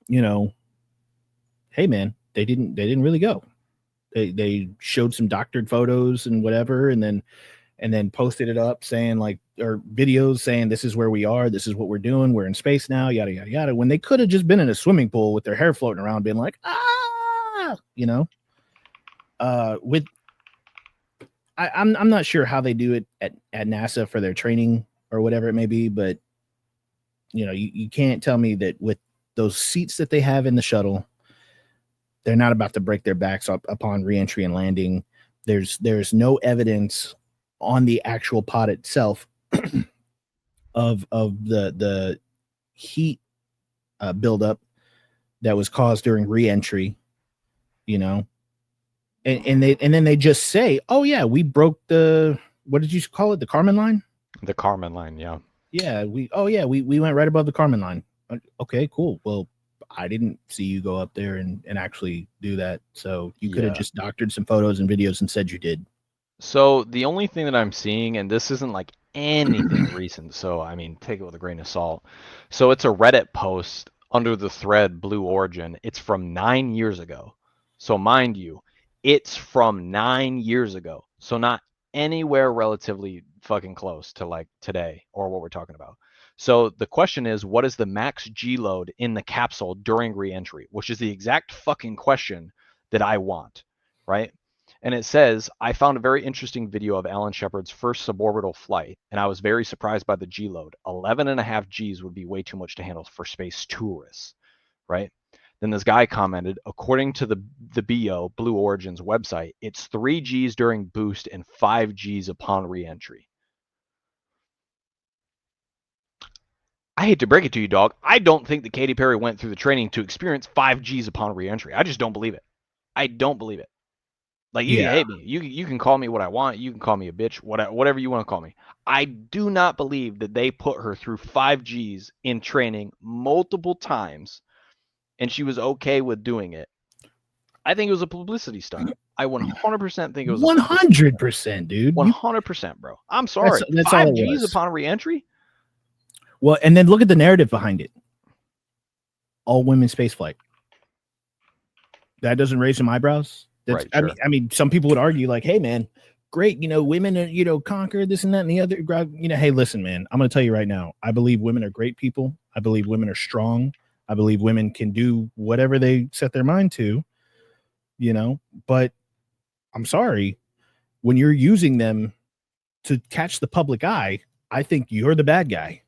hey man, they didn't really go. They showed some doctored photos and whatever, and then posted it up saying like, or videos saying this is where we are, this is what we're doing, we're in space now, yada yada yada, when they could have just been in a swimming pool with their hair floating around being like, I'm not sure how they do it at NASA for their training or whatever it may be, but you can't tell me that with those seats that they have in the shuttle, they're not about to break their backs up upon reentry and landing. There's no evidence on the actual pod itself of the heat buildup that was caused during reentry, and then they just say, oh yeah, we broke what did you call it, the Kármán line? The Kármán line, yeah. Yeah, we went right above the Kármán line. Okay, cool. Well, I didn't see you go up there and actually do that. So you could have just doctored some photos and videos and said you did. So the only thing that I'm seeing, and this isn't like anything recent, so I mean, take it with a grain of salt. So it's a Reddit post under the thread Blue Origin. It's from 9 years ago. So mind you, it's from 9 years ago. So not anywhere relatively fucking close to like today or what we're talking about. So the question is, what is the max G load in the capsule during reentry? Which is the exact fucking question that I want, right? And it says, I found a very interesting video of Alan Shepard's first suborbital flight, and I was very surprised by the G load. 11.5 Gs would be way too much to handle for space tourists, right? Then this guy commented, according to the BO, Blue Origin's website, it's 3 Gs during boost and 5 Gs upon re-entry. I hate to break it to you, dog. I don't think that Katy Perry went through the training to experience 5 Gs upon re-entry. I just don't believe it. I don't believe it. Like, you can hate me. You can call me what I want. You can call me a bitch, whatever you want to call me. I do not believe that they put her through 5 Gs in training multiple times, and she was okay with doing it. I think it was a publicity stunt. I 100% think it was 100%, dude. 100%, bro. I'm sorry. That's 5 all it Gs was. upon re-entry? Well, and then look at the narrative behind it. All women space flight. That doesn't raise some eyebrows. That's, Right, sure. I mean, some people would argue like, hey, man, great. Women are, conquer this and that and the other. Hey, listen, man, I'm going to tell you right now. I believe women are great people. I believe women are strong. I believe women can do whatever they set their mind to, but I'm sorry. When you're using them to catch the public eye, I think you're the bad guy.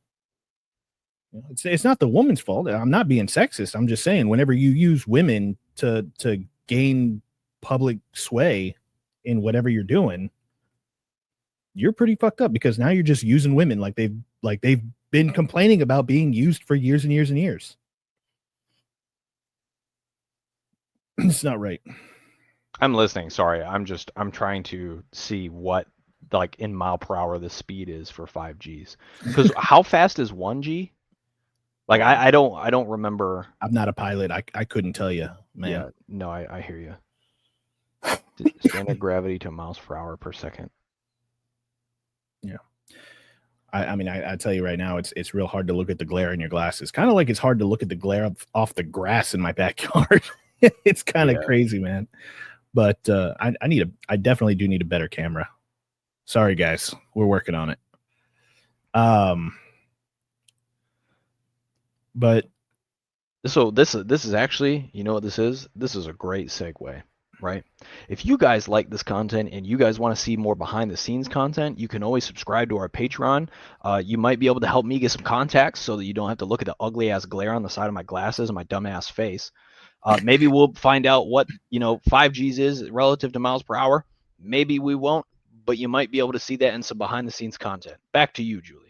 It's not the woman's fault. I'm not being sexist. I'm just saying whenever you use women to gain public sway in whatever you're doing, you're pretty fucked up, because now you're just using women like they've been complaining about being used for years and years and years. It's not right. I'm listening. Sorry. I'm trying to see what, like, in mile per hour the speed is for 5 Gs. Because how fast is 1 G? Like, I don't remember. I'm not a pilot. I couldn't tell you, man. Yeah, no, I hear you. Standard gravity to miles per hour per second. Yeah. I mean, I tell you right now, it's real hard to look at the glare in your glasses. Kind of like it's hard to look at the glare off the grass in my backyard. It's kind of crazy, man. But I definitely do need a better camera. Sorry, guys, we're working on it. But so this is actually, you know what this is? This is a great segue, right? If you guys like this content and you guys want to see more behind the scenes content, you can always subscribe to our Patreon. You might be able to help me get some contacts so that you don't have to look at the ugly ass glare on the side of my glasses and my dumb ass face. Maybe we'll find out what 5 Gs is relative to miles per hour. Maybe we won't, but you might be able to see that in some behind the scenes content. Back to you, Julian.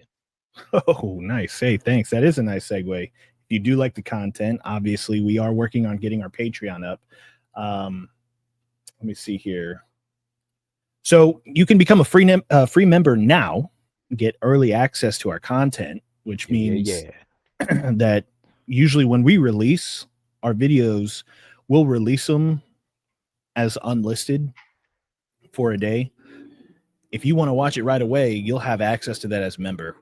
Oh, nice. Hey, thanks. That is a nice segue. If you do like the content, obviously we are working on getting our Patreon up. Let me see here. So you can become a free member now, get early access to our content, which means that usually when we release our videos, we'll release them as unlisted for a day. If you want to watch it right away, you'll have access to that as a member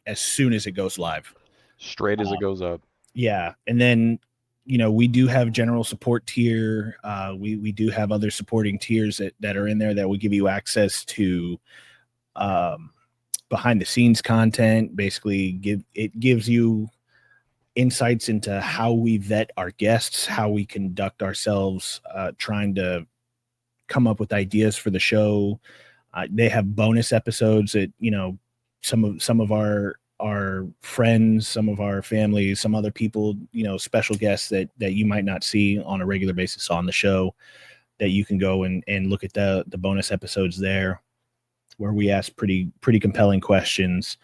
as soon as it goes live. Straight as it goes up. Yeah. And then, we do have general support tier. We do have other supporting tiers that are in there that will give you access to behind the scenes content. Basically, gives you insights into how we vet our guests, how we conduct ourselves, trying to come up with ideas for the show. They have bonus episodes that, some of our friends, some of our families, some other people, special guests that you might not see on a regular basis on the show, that you can go and look at the bonus episodes there, where we ask pretty compelling questions.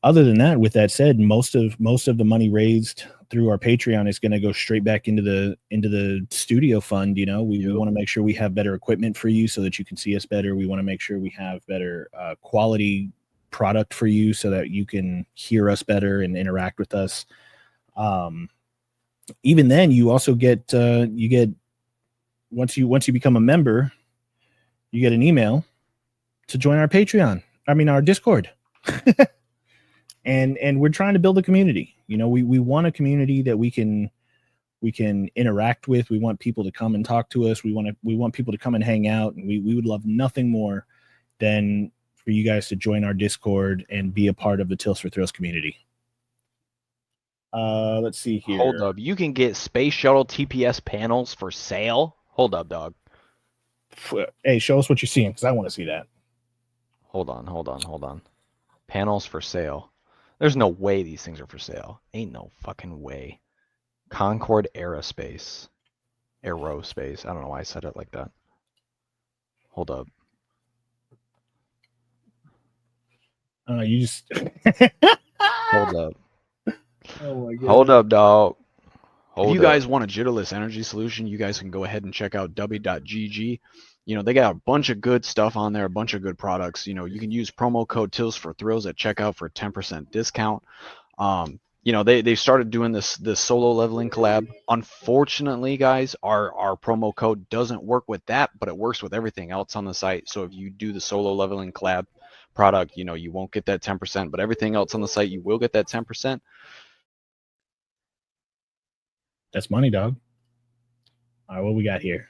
Other than that, with that said, most of the money raised through our Patreon is going to go straight back into the studio fund. We want to make sure we have better equipment for you so that you can see us better. We want to make sure we have better quality product for you so that you can hear us better and interact with us. Even then, you also get once you become a member, you get an email to join our Patreon. Our Discord. And we're trying to build a community. We want a community that we can interact with. We want people to come and talk to us. We want people to come and hang out. And we would love nothing more than for you guys to join our Discord and be a part of the Tills4Thrills community. Let's see here. Hold up. You can get space shuttle TPS panels for sale? Hold up, dog. Hey, show us what you're seeing, because I want to see that. Hold on. Panels for sale. There's no way these things are for sale. Ain't no fucking way. Concord Aerospace. Aerospace. I don't know why I said it like that. Hold up. You just Hold up. Oh my god. Hold up, dog. If you guys want a jitterless energy solution, you guys can go ahead and check out w.gg. You know, they got a bunch of good stuff on there, a bunch of good products. You know, you can use promo code Tills4Thrills at checkout for a 10% discount. You know, they started doing this solo leveling collab. Unfortunately, guys, our promo code doesn't work with that, but it works with everything else on the site. So if you do the solo leveling collab product, you know, you won't get that 10%, but everything else on the site, you will get that 10%. That's money, dog. All right, what we got here?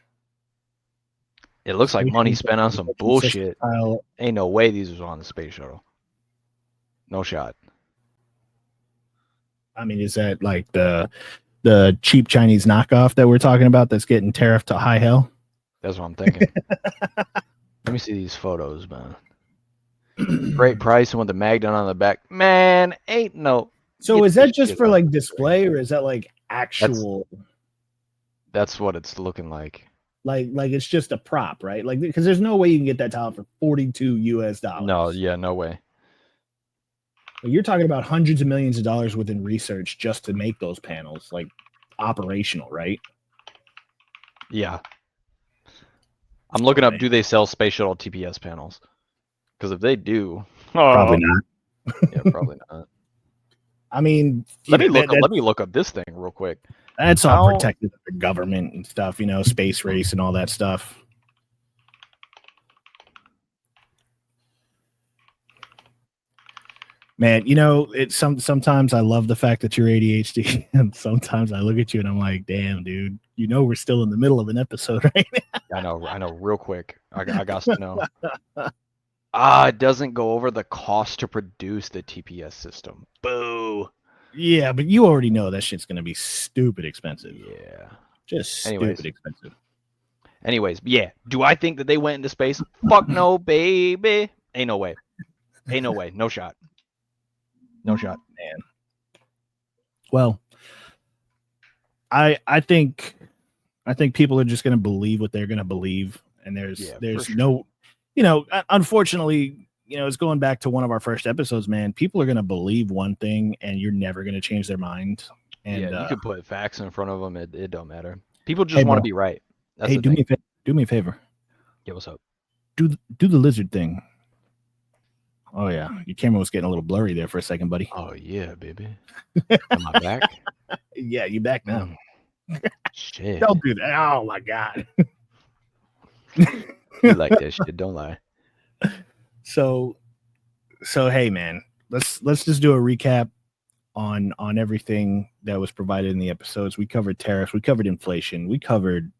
It looks like money spent on some bullshit. Style. Ain't no way these was on the space shuttle. No shot. I mean, is that like the cheap Chinese knockoff that we're talking about that's getting tariffed to high hell? That's what I'm thinking. Let me see these photos, man. Great price and with the mag down on the back. Man, ain't no. So is that just for like display, or is that like actual? That's what it's looking like. Like it's just a prop, right? Like, because there's no way you can get that tile for $42. No, yeah, no way. You're talking about hundreds of millions of dollars within research just to make those panels, like operational, right? Yeah. I'm looking up, do they sell space shuttle TPS panels? Because if they do, probably not. Yeah, probably not. I mean, let me look up this thing real quick. That's all protected by the government and stuff, you know, space race and all that stuff. Man, you know, sometimes I love the fact that you're ADHD, and sometimes I look at you and I'm like, damn, dude, you know, we're still in the middle of an episode right now. I know, real quick. I got to know. It doesn't go over the cost to produce the TPS system. Boo. Yeah, but you already know that shit's gonna be stupid expensive. Yeah. Just stupid expensive. Anyways, yeah. Do I think that they went into space? Fuck no, baby. Ain't no way. Ain't no way. No shot. No shot. Man. Well, I think people are just gonna believe what they're gonna believe, and there's no, you know, unfortunately, you know, it's going back to one of our first episodes, man. People are going to believe one thing and you're never going to change their mind. And yeah, you could put facts in front of them. It don't matter. People just want to be right. That's do me a favor. Yeah, what's up? Do the lizard thing. Oh, yeah. Your camera was getting a little blurry there for a second, buddy. Oh, yeah, baby. Am I back? Yeah, you back now. Shit. Don't do that. Oh, my God. You like that shit, don't lie. So hey, man, let's just do a recap on everything that was provided in the episodes. We covered tariffs, we covered inflation, we covered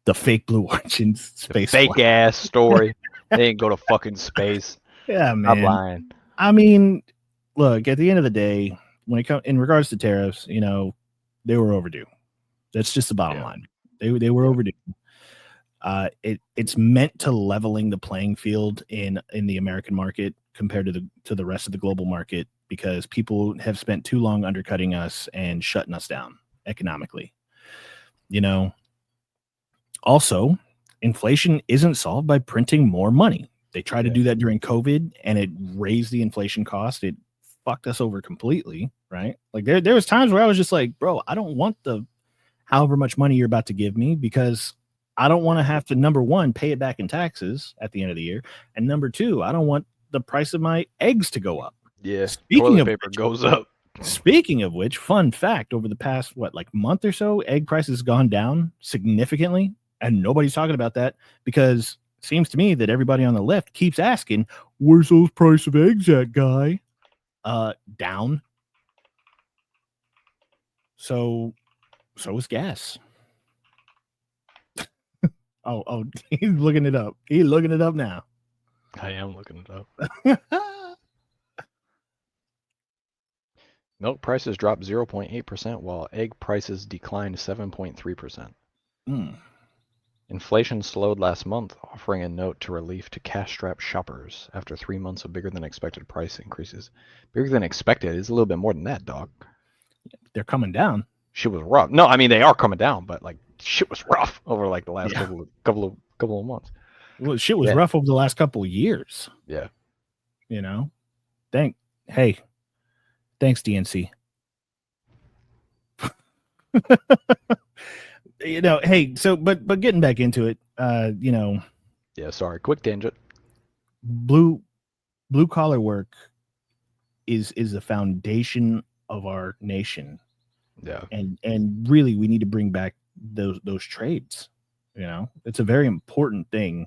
the fake Blue Origins space fake ass story. They didn't go to fucking space. Yeah, man. I'm lying. I mean, look, at the end of the day, when it comes in regards to tariffs, you know, they were overdue. That's just the bottom line. They were overdue. It's meant to leveling the playing field in the American market compared to the rest of the global market, because people have spent too long undercutting us and shutting us down economically. You know, also, inflation isn't solved by printing more money. They tried to do that during COVID and it raised the inflation cost. It fucked us over completely, right? Like there was times where I was just like, bro, I don't want the however much money you're about to give me, because I don't want to have to, number one, pay it back in taxes at the end of the year. And number two, I don't want the price of my eggs to go up. Yeah. Toilet paper goes up. Speaking of which, fun fact, over the past, month or so, egg prices gone down significantly. And nobody's talking about that, because it seems to me that everybody on the left keeps asking, where's those price of eggs at, guy? Down. So is gas. Oh, he's looking it up. He's looking it up now. I am looking it up. Milk prices dropped 0.8%, while egg prices declined 7.3%. Inflation slowed last month, offering a note to relief to cash-strapped shoppers after 3 months of bigger-than-expected price increases. Bigger than expected is a little bit more than that, dog. They're coming down. shit was rough. No, I mean they are coming down, but like shit was rough over like the last Yeah. couple of months. Well, shit was Yeah. rough over the last couple of years. Yeah. You know, thanks DNC. You know, hey, so but getting back into it, you know, Yeah, sorry. Quick tangent. blue collar work is the foundation of our nation. Yeah. And really we need to bring back those trades. You know, it's a very important thing,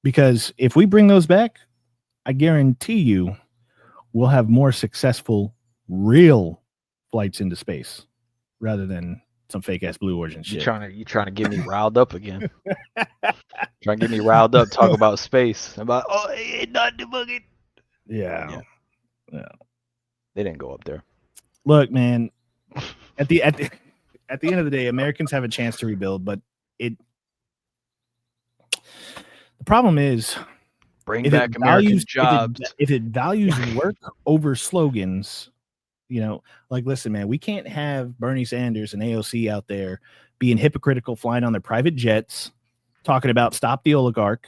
because if we bring those back, I guarantee you we'll have more successful real flights into space rather than some fake ass Blue Origin shit. You trying to get me riled up again? Trying to get me riled up? Talk about space? About it ain't not the bucket. Yeah. They didn't go up there. Look, man. At the end of the day, Americans have a chance to rebuild, but the problem is Bring back American jobs. If it values work over slogans, you know, like, listen, man, we can't have Bernie Sanders and AOC out there being hypocritical, flying on their private jets, talking about stop the oligarch,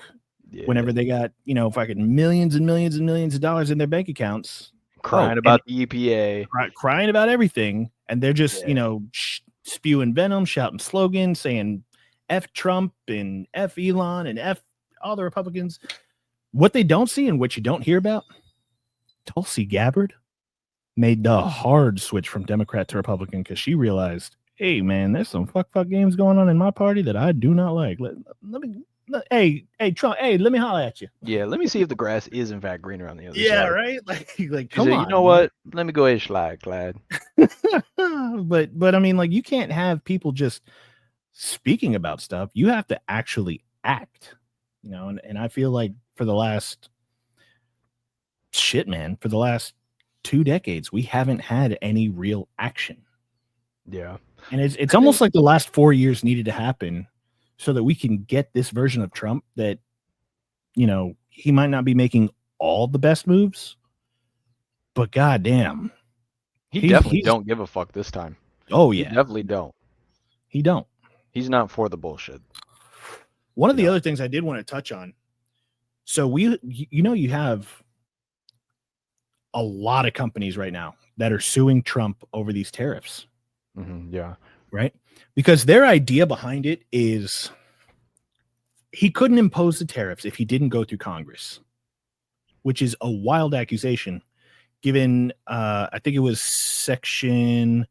whenever they got, you know, fucking millions and millions and millions of dollars in their bank accounts, crying about the EPA, crying about everything, and they're just, you know, spewing venom, shouting slogans, saying F Trump and F Elon and F all the Republicans. What they don't see and what you don't hear about, Tulsi Gabbard made the hard switch from Democrat to Republican because she realized, hey, man, there's some fuck games going on in my party that I do not like. Hey, Trump, hey, let me holler at you. Yeah, let me see if the grass is in fact greener on the other side. Yeah, right? Like come on. You know what? Let me go ahead and slide, Clyde. but I mean, like, you can't have people just speaking about stuff. You have to actually act, you know, and I feel like for the last 2 decades, we haven't had any real action. Yeah. And it's almost like the last 4 years needed to happen so that we can get this version of Trump that, you know, he might not be making all the best moves, but goddamn, he definitely don't give a fuck this time. Oh yeah, he definitely don't. He don't. He's not for the bullshit. One of the other things I did want to touch on. So you have a lot of companies right now that are suing Trump over these tariffs. Mm-hmm, yeah. Right. Because their idea behind it is he couldn't impose the tariffs if he didn't go through Congress, which is a wild accusation given, I think it was section.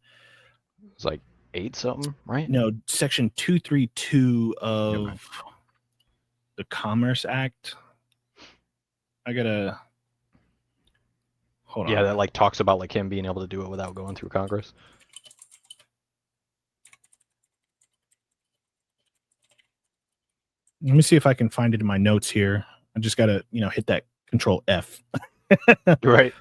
It's like 8 something, right? No, section 232 of the Commerce Act. I gotta hold on. Yeah, that like talks about like him being able to do it without going through Congress. Let me see if I can find it in my notes here. I just gotta, you know, hit that Control F. Right.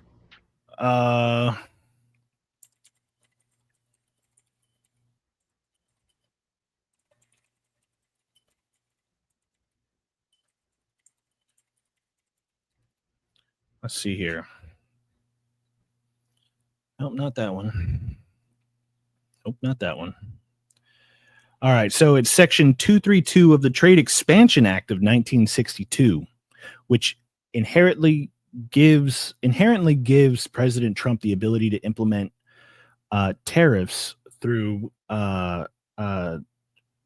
Let's see here. Nope, not that one. Nope, not that one. All right, so it's section 232 of the Trade Expansion Act of 1962, which inherently gives President Trump the ability to implement tariffs through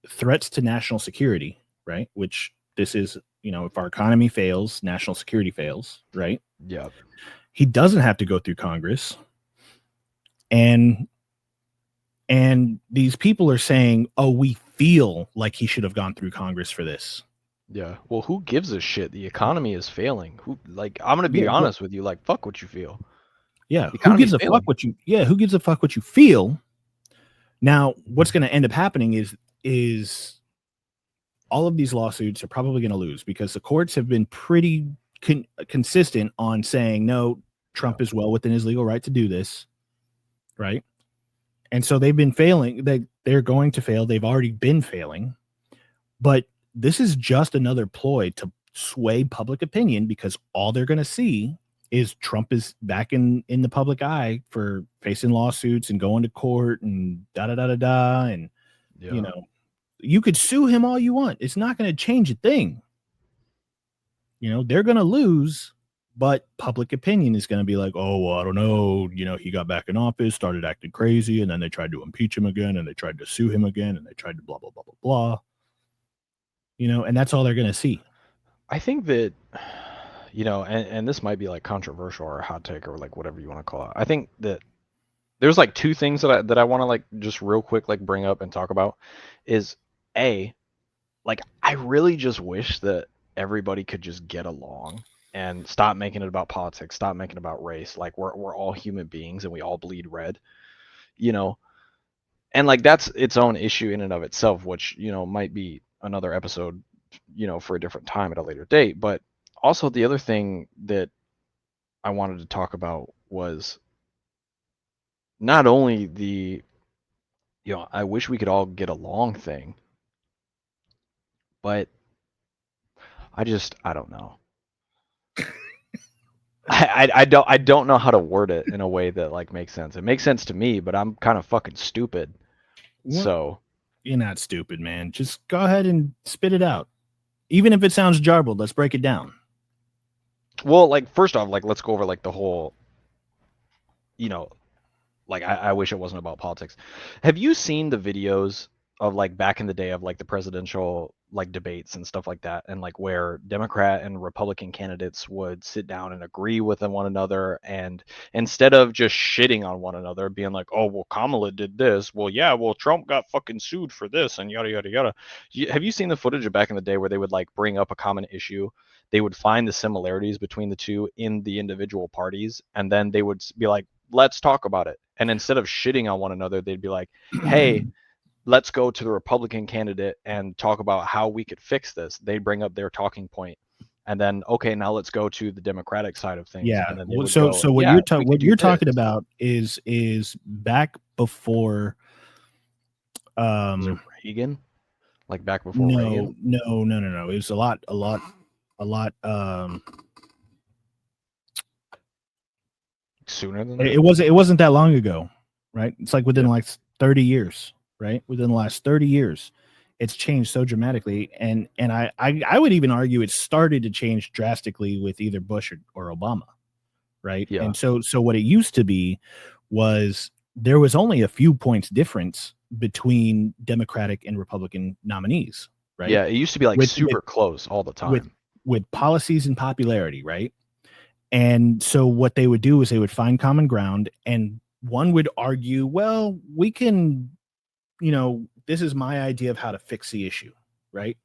threats to national security, right? Which this is, you know, if our economy fails, national security fails, right? Yeah. He doesn't have to go through Congress. And these people are saying, oh, we feel like he should have gone through Congress for this. Yeah. Well, who gives a shit? The economy is failing. I'm going to be honest with you. Like, fuck what you feel. Yeah. Who gives a fuck what you feel? Now, what's going to end up happening is all of these lawsuits are probably going to lose because the courts have been pretty consistent on saying, no, Trump is well within his legal right to do this. Right. And so they've been failing. They're going to fail. They've already been failing. But this is just another ploy to sway public opinion because all they're going to see is Trump is back in the public eye for facing lawsuits and going to court and da da da da da. And you know, you could sue him all you want. It's not going to change a thing. You know, they're going to lose, but public opinion is going to be like, oh, well, I don't know. You know, he got back in office, started acting crazy, and then they tried to impeach him again, and they tried to sue him again, and they tried to blah, blah, blah, blah, blah. You know, and that's all they're going to see. I think that, you know, and this might be like controversial or a hot take or like whatever you want to call it. I think that there's like two things that I want to like just real quick like bring up and talk about is like I really just wish that everybody could just get along and stop making it about politics, stop making it about race. Like we're all human beings and we all bleed red, you know. And like that's its own issue in and of itself, which, you know, might be another episode, you know, for a different time at a later date. But also the other thing that I wanted to talk about was not only the, you know, I wish we could all get along thing, but I don't know. I don't know how to word it in a way that like makes sense. It makes sense to me, but I'm kind of fucking stupid. What? So You're not stupid, man. Just go ahead and spit it out. Even if it sounds jarbled, let's break it down. well, like first off, like let's go over like the whole, you know, like I wish it wasn't about politics. Have you seen the videos of like back in the day of like the presidential like debates and stuff like that, and like where Democrat and Republican candidates would sit down and agree with one another, and instead of just shitting on one another, being like, oh well, Kamala did this, well yeah, well Trump got fucking sued for this, and yada yada yada. Have you seen the footage of back in the day where they would like bring up a common issue? They would find the similarities between the two in the individual parties, and then they would be like, let's talk about it. And instead of shitting on one another, they'd be like, hey, let's go to the Republican candidate and talk about how we could fix this. They bring up their talking point, and then okay, now let's go to the Democratic side of things. Yeah. And then they Well, would so go, so what yeah, you're we what could do you're talking this. about is back before Was it Reagan? Like back before no Reagan? no. It was a lot Sooner than that? it wasn't that long ago, right? It's like within Yeah. like 30 years, right? Within the last 30 years, it's changed so dramatically. And I would even argue it started to change drastically with either Bush or Obama, right? Yeah. And so what it used to be was there was only a few points difference between Democratic and Republican nominees, right? Yeah, it used to be like With- super close all the time. with policies and popularity, right? And so what they would do is they would find common ground, and one would argue, well, we can, you know, this is my idea of how to fix the issue, right?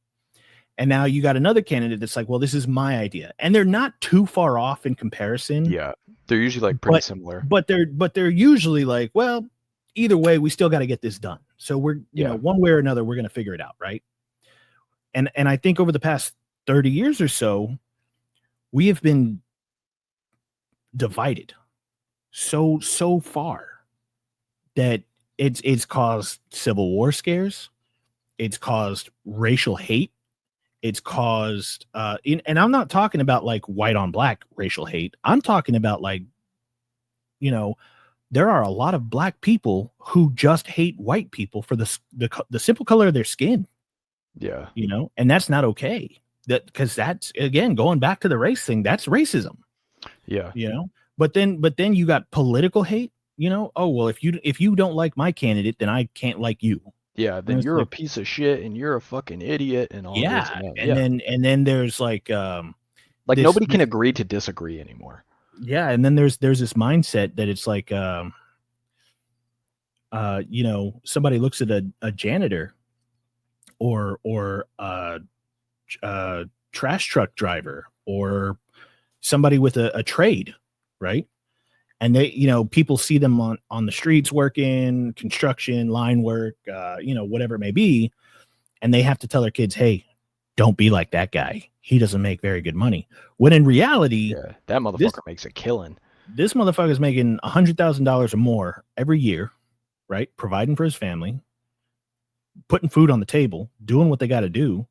And now you got another candidate that's like, well, this is my idea. And they're not too far off in comparison. Yeah. They're usually like pretty similar. But they're usually like, well, either way, we still got to get this done. So we're, you know, one way or another, we're going to figure it out, right? And I think over the past 30 years or so, we have been divided so far that it's caused civil war scares, it's caused racial hate, it's caused and I'm not talking about like white on black racial hate. I'm talking about like, you know, there are a lot of black people who just hate white people for the simple color of their skin. Yeah. You know, and that's not okay. That because that's again going back to the race thing, that's racism. Yeah. You know, but then you got political hate, you know. Oh, well, if you don't like my candidate, then I can't like you. Yeah, then it's you're a like- piece of shit and you're a fucking idiot and all this Yeah. and that. And then there's like like this- nobody can agree to disagree anymore. yeah, and then there's this mindset that it's like you know, somebody looks at a janitor or trash truck driver or somebody with a trade, right? And they, you know, people see them on the streets working, construction, line work, you know, whatever it may be, and they have to tell their kids, hey, don't be like that guy. He doesn't make very good money. When in reality, Yeah, that motherfucker makes a killing. this motherfucker is making $100,000 or more every year, right? Providing for his family, putting food on the table, doing what they got to do,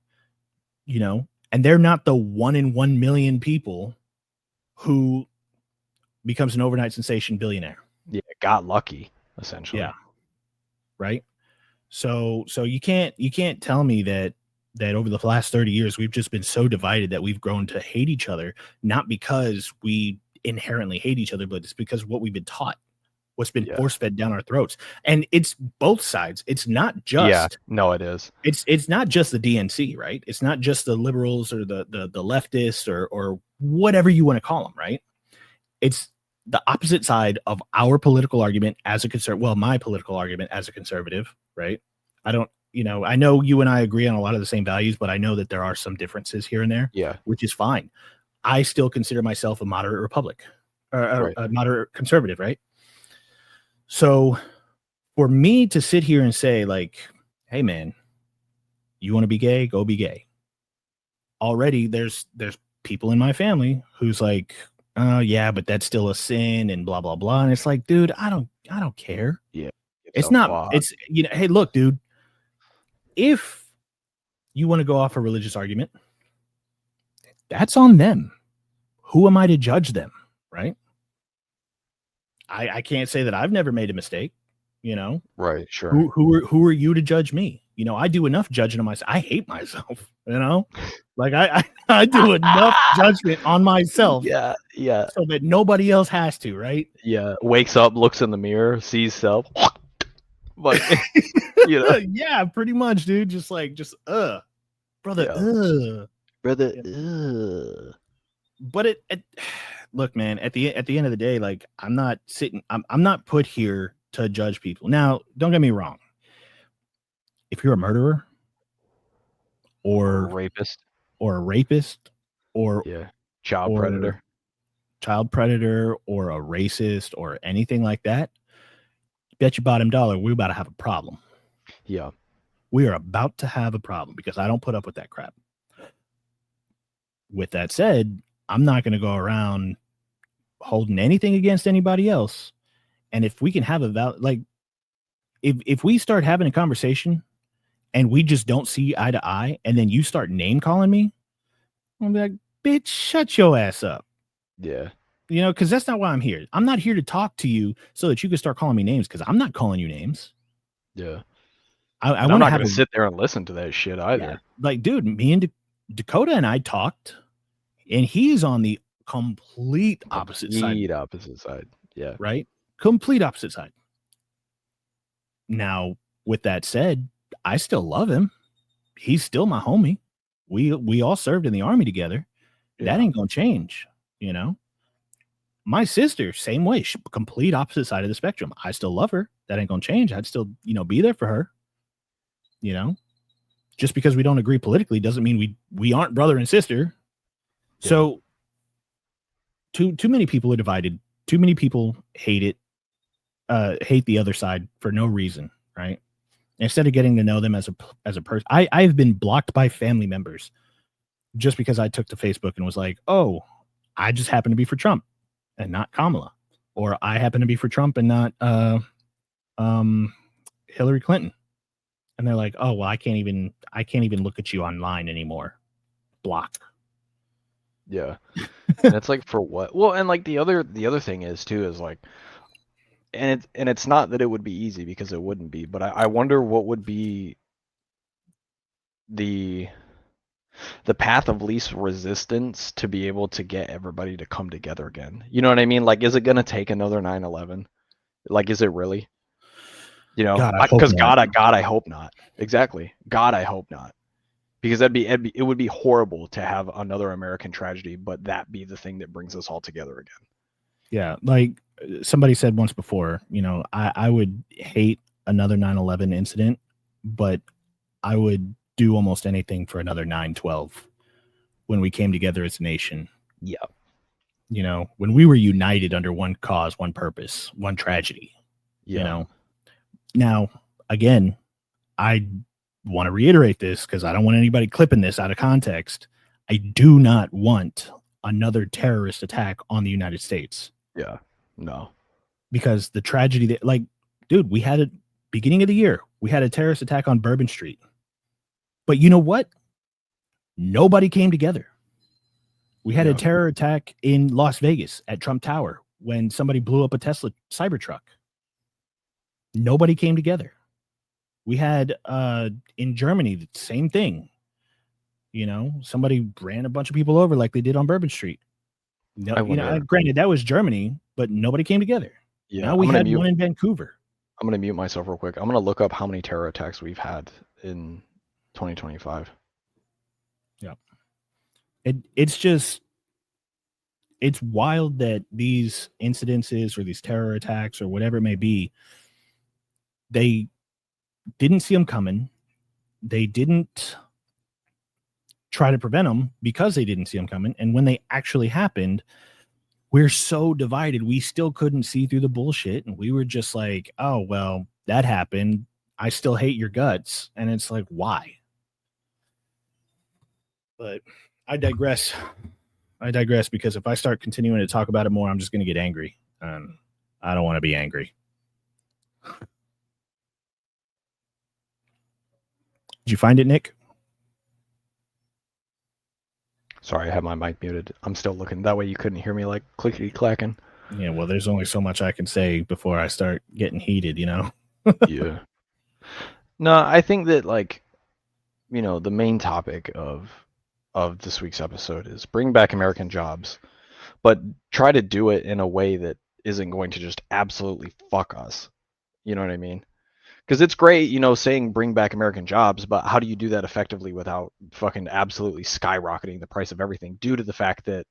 you know, and they're not the 1 in 1 million people who becomes an overnight sensation billionaire. Yeah, got lucky, essentially. Yeah. Right. So you can't tell me that over the last 30 years we've just been so divided that we've grown to hate each other, not because we inherently hate each other, but it's because what we've been taught, what's been force fed down our throats. And it's both sides. It's not just no, it is. It's not just the DNC, right? It's not just the liberals or the leftists or whatever you want to call them, right? It's the opposite side of our political argument as a conservative. Well, my political argument as a conservative, right? I don't, I know you and I agree on a lot of the same values, but I know that there are some differences here and there, which is fine. I still consider myself a moderate Republic, or a moderate conservative, right? So for me to sit here and say like, hey man, you want to be gay, go be gay. Already there's people in my family who's like, oh yeah, but that's still a sin and blah, blah, blah. And it's like, dude, I don't care. Yeah. It's not, it's, hey, look, dude, if you want to go off a religious argument, that's on them. Who am I to judge them? Right. I can't say that I've never made a mistake, Right. Sure. Who are you to judge me? I do enough judging on myself. I hate myself, like I do enough judgment on myself. Yeah. So that nobody else has to, right? Yeah. Wakes up, looks in the mirror, sees self. Like, yeah, pretty much, dude. Brother, brother. Yeah. But look, man, at the end of the day, like I'm not put here to judge people. Now, don't get me wrong. If you're a murderer or a rapist or child predator or a racist or anything like that, bet your bottom dollar we're about to have a problem. Yeah. We are about to have a problem because I don't put up with that crap. With that said, I'm not going to go around holding anything against anybody else. And if we can have if we start having a conversation and we just don't see eye to eye, and then you start name calling me, I'm like, bitch, shut your ass up. Yeah. Because that's not why I'm here. I'm not here to talk to you so that you can start calling me names, because I'm not calling you names. Yeah. I'm not going to sit there and listen to that shit either. Yeah. Like, dude, me and Dakota and I talked, and he's on the complete opposite side. Yeah. Right? Complete opposite side. Now, with that said, I still love him. He's still my homie. We all served in the army together. Yeah. That ain't gonna change, My sister, same way, complete opposite side of the spectrum. I still love her. That ain't gonna change. I'd still, be there for her. Just because we don't agree politically doesn't mean we aren't brother and sister. Yeah. So too many people are divided. Too many people hate the other side for no reason, right? Instead of getting to know them as a person. I've been blocked by family members just because I took to Facebook and was like, oh, I just happen to be for Trump and not Kamala, or I happen to be for Trump and not Hillary Clinton. And they're like, oh, well, I can't even look at you online anymore. Block. Yeah. And it's like, for what? Well, and like the other thing is too, is like, and it's not that it would be easy, because it wouldn't be, but I wonder what would be the path of least resistance to be able to get everybody to come together again. You know what I mean? Like, is it going to take another 9/11? Like, is it really? Because God, I hope not. Exactly. God, I hope not. Because it would be horrible to have another American tragedy, but that be the thing that brings us all together again. Yeah. Like somebody said once before, I would hate another 9/11 incident, but I would do almost anything for another 9/12 when we came together as a nation. Yeah. When we were united under one cause, one purpose, one tragedy. Yeah. Now, again, I want to reiterate this because I don't want anybody clipping this out of context. I do not want another terrorist attack on the United States. Yeah. No. Because the tragedy that, like, dude, we had a beginning of the year, we had a terrorist attack on Bourbon Street. But you know what? Nobody came together. We had a terror attack in Las Vegas at Trump Tower. when somebody blew up a Tesla Cybertruck. Nobody came together. We had in Germany the same thing. Somebody ran a bunch of people over like they did on Bourbon Street. No, granted that was Germany, but nobody came together. Yeah, now we had one in Vancouver. I'm gonna mute myself real quick. I'm gonna look up how many terror attacks we've had in 2025. Yeah, it's wild that these incidences or these terror attacks or whatever it may be, they didn't see them coming. They didn't try to prevent them because they didn't see them coming. And when they actually happened, we're so divided. We still couldn't see through the bullshit. And we were just like, oh, well, that happened. I still hate your guts. And it's like, why? But I digress. Because if I start continuing to talk about it more, I'm just going to get angry. And I don't want to be angry. Did you find it, Nick? Sorry, I had my mic muted. I'm still looking. That way you couldn't hear me like clickety clacking. Yeah, well, there's only so much I can say before I start getting heated, Yeah. No, I think that the main topic of this week's episode is bring back American jobs, but try to do it in a way that isn't going to just absolutely fuck us. You know what I mean? Because it's great, saying bring back American jobs, but how do you do that effectively without fucking absolutely skyrocketing the price of everything due to the fact that,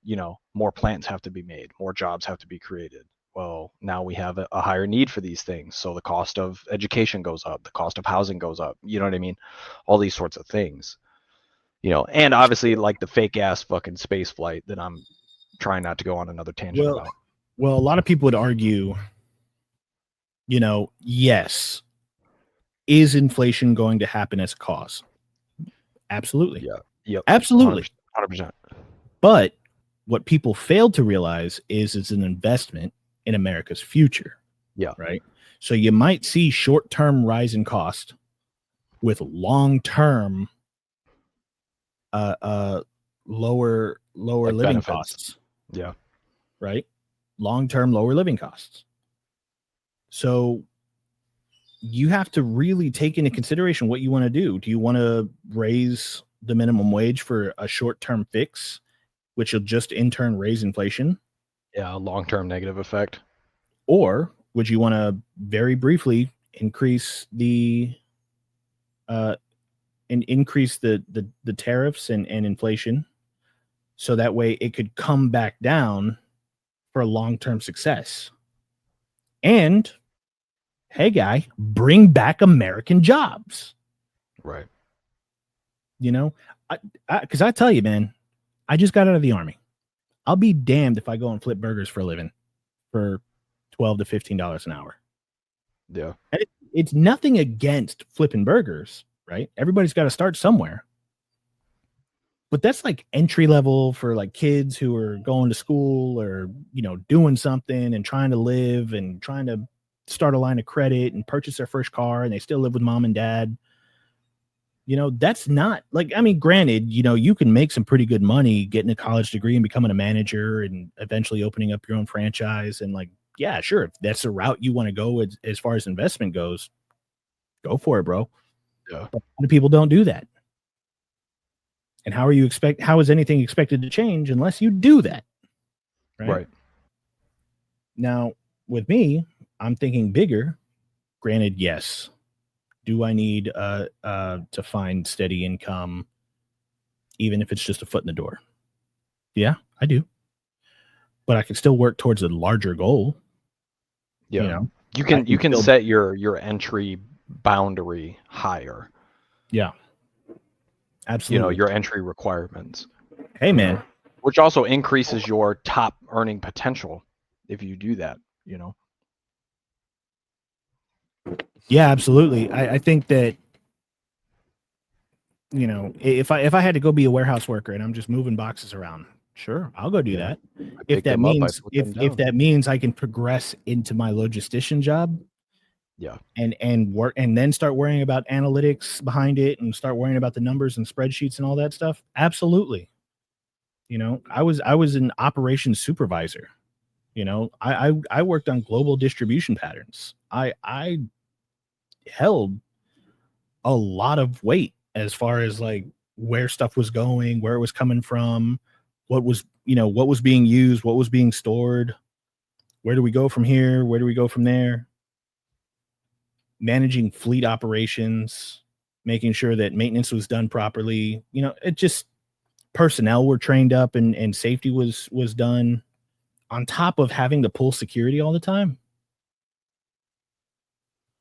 more plants have to be made, more jobs have to be created. Well, now we have a higher need for these things. So the cost of education goes up, the cost of housing goes up. You know what I mean? All these sorts of things. And obviously like the fake ass fucking space flight that I'm trying not to go on another tangent about. Well, a lot of people would argue, yes. Is inflation going to happen as a cause? Absolutely. Yeah. Yep. Absolutely. 100%. But what people fail to realize is it's an investment in America's future. Yeah. Right. So you might see short-term rise in cost with long-term lower living benefits. Costs. Yeah. Right. Long-term lower living costs. So you have to really take into consideration what you want to do. Do you want to raise the minimum wage for a short-term fix, which will just in turn raise inflation? Yeah, a long-term negative effect. Or would you want to very briefly increase the tariffs and inflation so that way it could come back down for long-term success? And hey, guy, bring back American jobs. Right. Because I tell you, man, I just got out of the Army. I'll be damned if I go and flip burgers for a living for $12 to $15 an hour. Yeah. And it's nothing against flipping burgers, right? Everybody's got to start somewhere. But that's like entry level for like kids who are going to school or, doing something and trying to live and trying to start a line of credit and purchase their first car and they still live with mom and dad. That's not granted, you can make some pretty good money getting a college degree and becoming a manager and eventually opening up your own franchise. And yeah, sure. If that's the route you want to go as far as investment goes, go for it, bro. Yeah. But a lot of people don't do that. And how is anything expected to change unless you do that? Right. Now with me, I'm thinking bigger. Granted, yes. Do I need to find steady income, even if it's just a foot in the door? Yeah, I do. But I can still work towards a larger goal. Yeah. You can set your entry boundary higher. Yeah. Absolutely. Your entry requirements. Hey, man. Which also increases your top earning potential if you do that, Yeah, absolutely. I think that, if I had to go be a warehouse worker and I'm just moving boxes around, sure, I'll go do that. If that means I can progress into my logistician job, yeah, and work and then start worrying about analytics behind it and start worrying about the numbers and spreadsheets and all that stuff, absolutely. I was an operations supervisor I worked on global distribution patterns. I held a lot of weight as far as like where stuff was going, where it was coming from, what was being used, what was being stored, where do we go from here, where do we go from there, managing fleet operations, making sure that maintenance was done properly. It just personnel were trained up and safety was done on top of having to pull security all the time.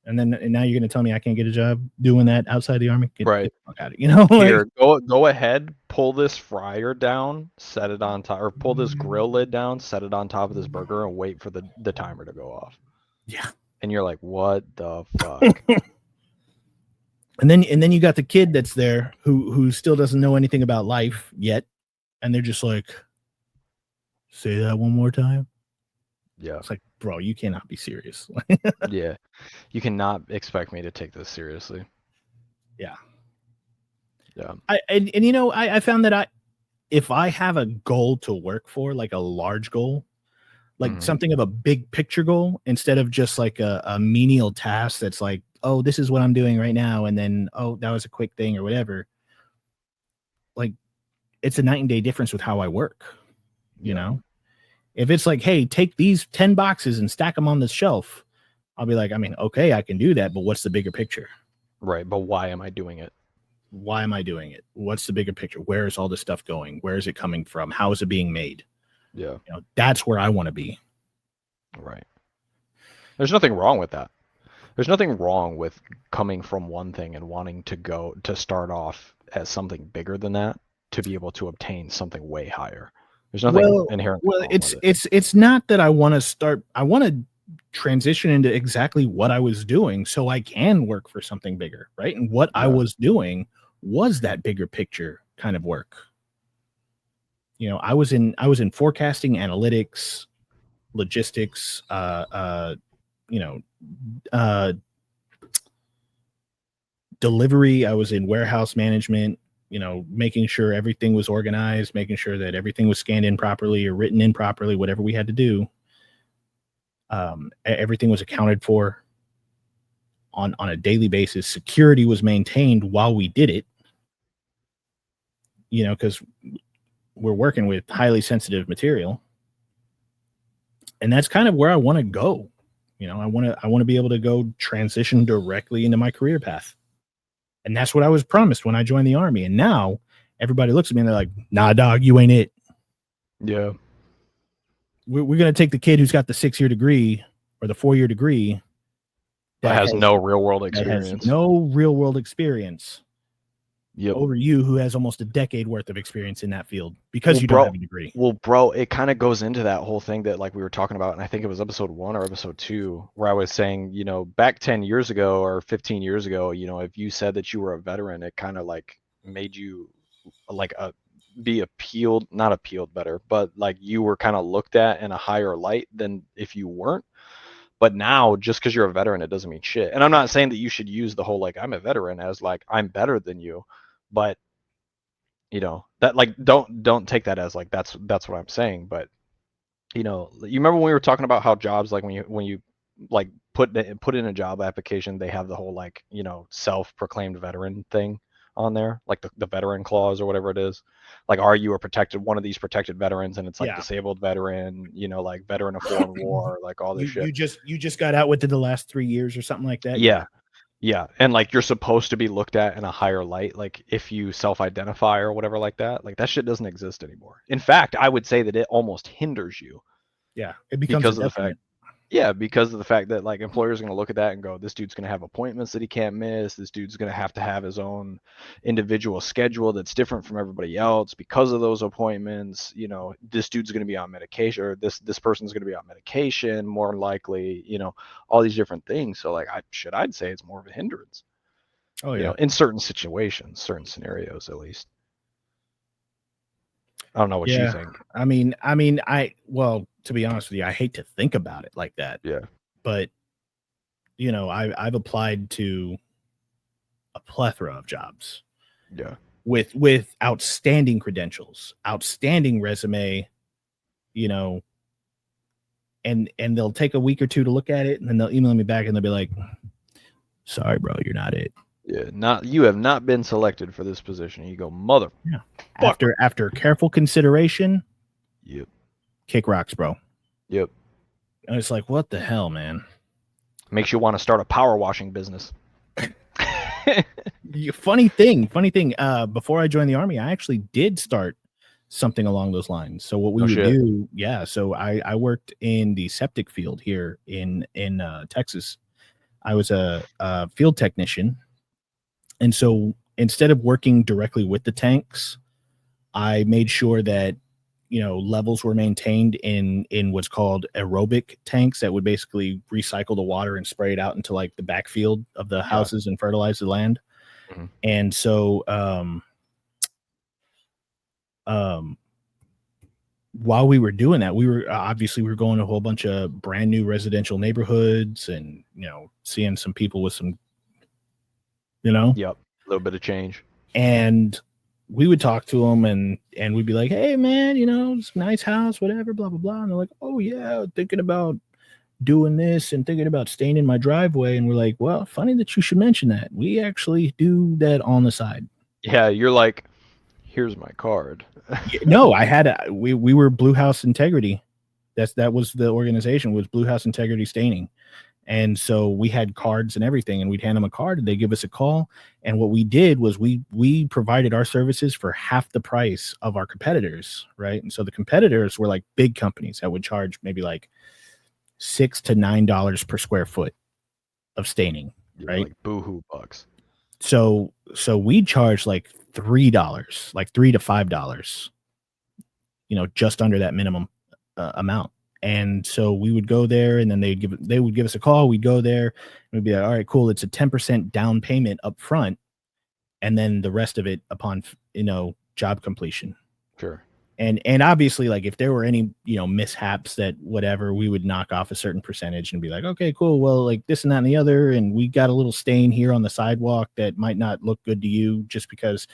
And now you're going to tell me I can't get a job doing that outside the Army? Get the fuck out of it. Here, go ahead, pull this fryer down, set it on top, or pull this grill lid down, set it on top of this burger, and wait for the timer to go off. Yeah. And you're like, what the fuck? And then you got the kid that's there who still doesn't know anything about life yet, and they're just like, say that one more time. Yeah. It's like, bro, you cannot be serious. Yeah. You cannot expect me to take this seriously. Yeah. Yeah. I found that if I have a goal to work for, like a large goal, like something of a big picture goal, instead of just like a menial task that's like, oh, this is what I'm doing right now, and then, oh, that was a quick thing or whatever. Like, it's a night and day difference with how I work. You know, if it's like, hey, take these 10 boxes and stack them on the shelf, I'll be like, I mean, okay, I can do that, but what's the bigger picture? Right, but why am I doing it? Why am I doing it? What's the bigger picture? Where is all this stuff going? Where is it coming from? How is it being made? Yeah. That's where I want to be. Right. There's nothing wrong with that. There's nothing wrong with coming from one thing and wanting to start off as something bigger than that to be able to obtain something way higher. There's nothing inherent. Well, it's not that I want to start. I want to transition into exactly what I was doing so I can work for something bigger, right? And what I was doing was that bigger picture kind of work. I was in forecasting, analytics, logistics, delivery. I was in warehouse management, making sure everything was organized, making sure that everything was scanned in properly or written in properly, whatever we had to do. Everything was accounted for on a daily basis. Security was maintained while we did it, because we're working with highly sensitive material. And that's kind of where I want to go. I want to be able to go transition directly into my career path. And that's what I was promised when I joined the Army. And now everybody looks at me and they're like, nah, dog, you ain't it. Yeah. We're going to take the kid who's got the 6-year degree or the 4-year degree that has no real world experience. Over you, who has almost a decade worth of experience in that field because you don't have a degree. Well, bro, it kind of goes into that whole thing that like we were talking about, and I think it was episode 1 or episode 2 where I was saying, back 10 years ago or 15 years ago, if you said that you were a veteran, it kind of like made you like be appealed, not appealed better, but like you were kind of looked at in a higher light than if you weren't. But now, just because you're a veteran, it doesn't mean shit. And I'm not saying that you should use the whole like I'm a veteran as like I'm better than you, but that like don't take that as like that's what I'm saying. But you remember when we were talking about how jobs, like when you like put in a job application, they have the whole like self-proclaimed veteran thing on there, like the veteran clause or whatever it is. Like, are you one of these protected veterans? And it's like disabled veteran, like veteran of foreign war, like all this shit. You just got out within the last 3 years or something like that. Yeah. And like you're supposed to be looked at in a higher light, like if you self-identify or whatever like that. Like that shit doesn't exist anymore. In fact, I would say that it almost hinders you. Yeah, it becomes because of the fact that like employers are going to look at that and go, this dude's going to have appointments that he can't miss. This dude's going to have his own individual schedule that's different from everybody else because of those appointments. This dude's going to be on medication, or this person's going to be on medication more likely, all these different things. So like I'd say it's more of a hindrance. Oh yeah. In certain situations, certain scenarios at least. I don't know what you think. I mean, to be honest with you, I hate to think about it like that. Yeah. But I've applied to a plethora of jobs. Yeah. With outstanding credentials, outstanding resume, and they'll take a week or two to look at it, and then they'll email me back, and they'll be like, "Sorry, bro, you're not it." Yeah, you have not been selected for this position. You go, mother. Yeah. After careful consideration, Yep. kick rocks, bro. Yep. And it's like, what the hell, man? Makes you want to start a power washing business. Funny thing. Before I joined the Army, I actually did start something along those lines. So what we would do, so I worked in the septic field here in Texas. I was a field technician. And so instead of working directly with the tanks, I made sure that, levels were maintained in what's called aerobic tanks that would basically recycle the water and spray it out into like the backfield of the houses and fertilize the land. Mhm. And so, while we were doing that, we were going to a whole bunch of brand new residential neighborhoods and, seeing some people with some, Yep. A little bit of change. And we would talk to them and we'd be like, "Hey man, it's a nice house, whatever, blah, blah, blah." And they're like, "Oh yeah, thinking about doing this and thinking about staying in my driveway." And we're like, "Well, funny that you should mention that. We actually do that on the side." Yeah. You're like, here's my card. No, we were Blue House Integrity. That was the organization, was Blue House Integrity Staining. And so we had cards and everything, and we'd hand them a card and they give us a call. And what we did was we provided our services for half the price of our competitors. Right. And so the competitors were like big companies that would charge maybe like $6 to $9 per square foot of staining. Right. Like boohoo bucks. So we charge like $3, like $3 to $5, just under that minimum amount. And so we would go there, and then they would give us a call. We'd go there, and we'd be like, "All right, cool. It's a 10% down payment up front, and then the rest of it upon job completion." Sure. And obviously, like if there were any mishaps that whatever, we would knock off a certain percentage and be like, "Okay, cool. Well, like this and that and the other, and we got a little stain here on the sidewalk that might not look good to you just because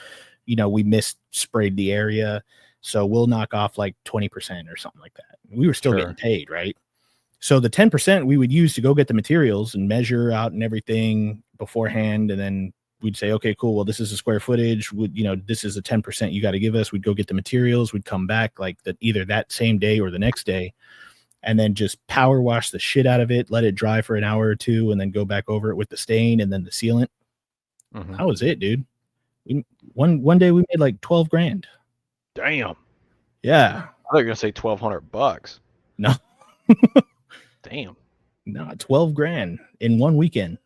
we sprayed the area. So we'll knock off like 20% or something like that." We were still getting paid, right? So the 10% we would use to go get the materials and measure out and everything beforehand. And then we'd say, "Okay, cool. Well, this is a square footage. This is a 10% you got to give us." We'd go get the materials. We'd come back like either that same day or the next day, and then just power wash the shit out of it, let it dry for an hour or two, and then go back over it with the stain and then the sealant. Mm-hmm. That was it, dude. One day we made like 12 grand. Damn. Yeah. I thought you were gonna say $1,200. No. Damn. No, 12 grand in one weekend.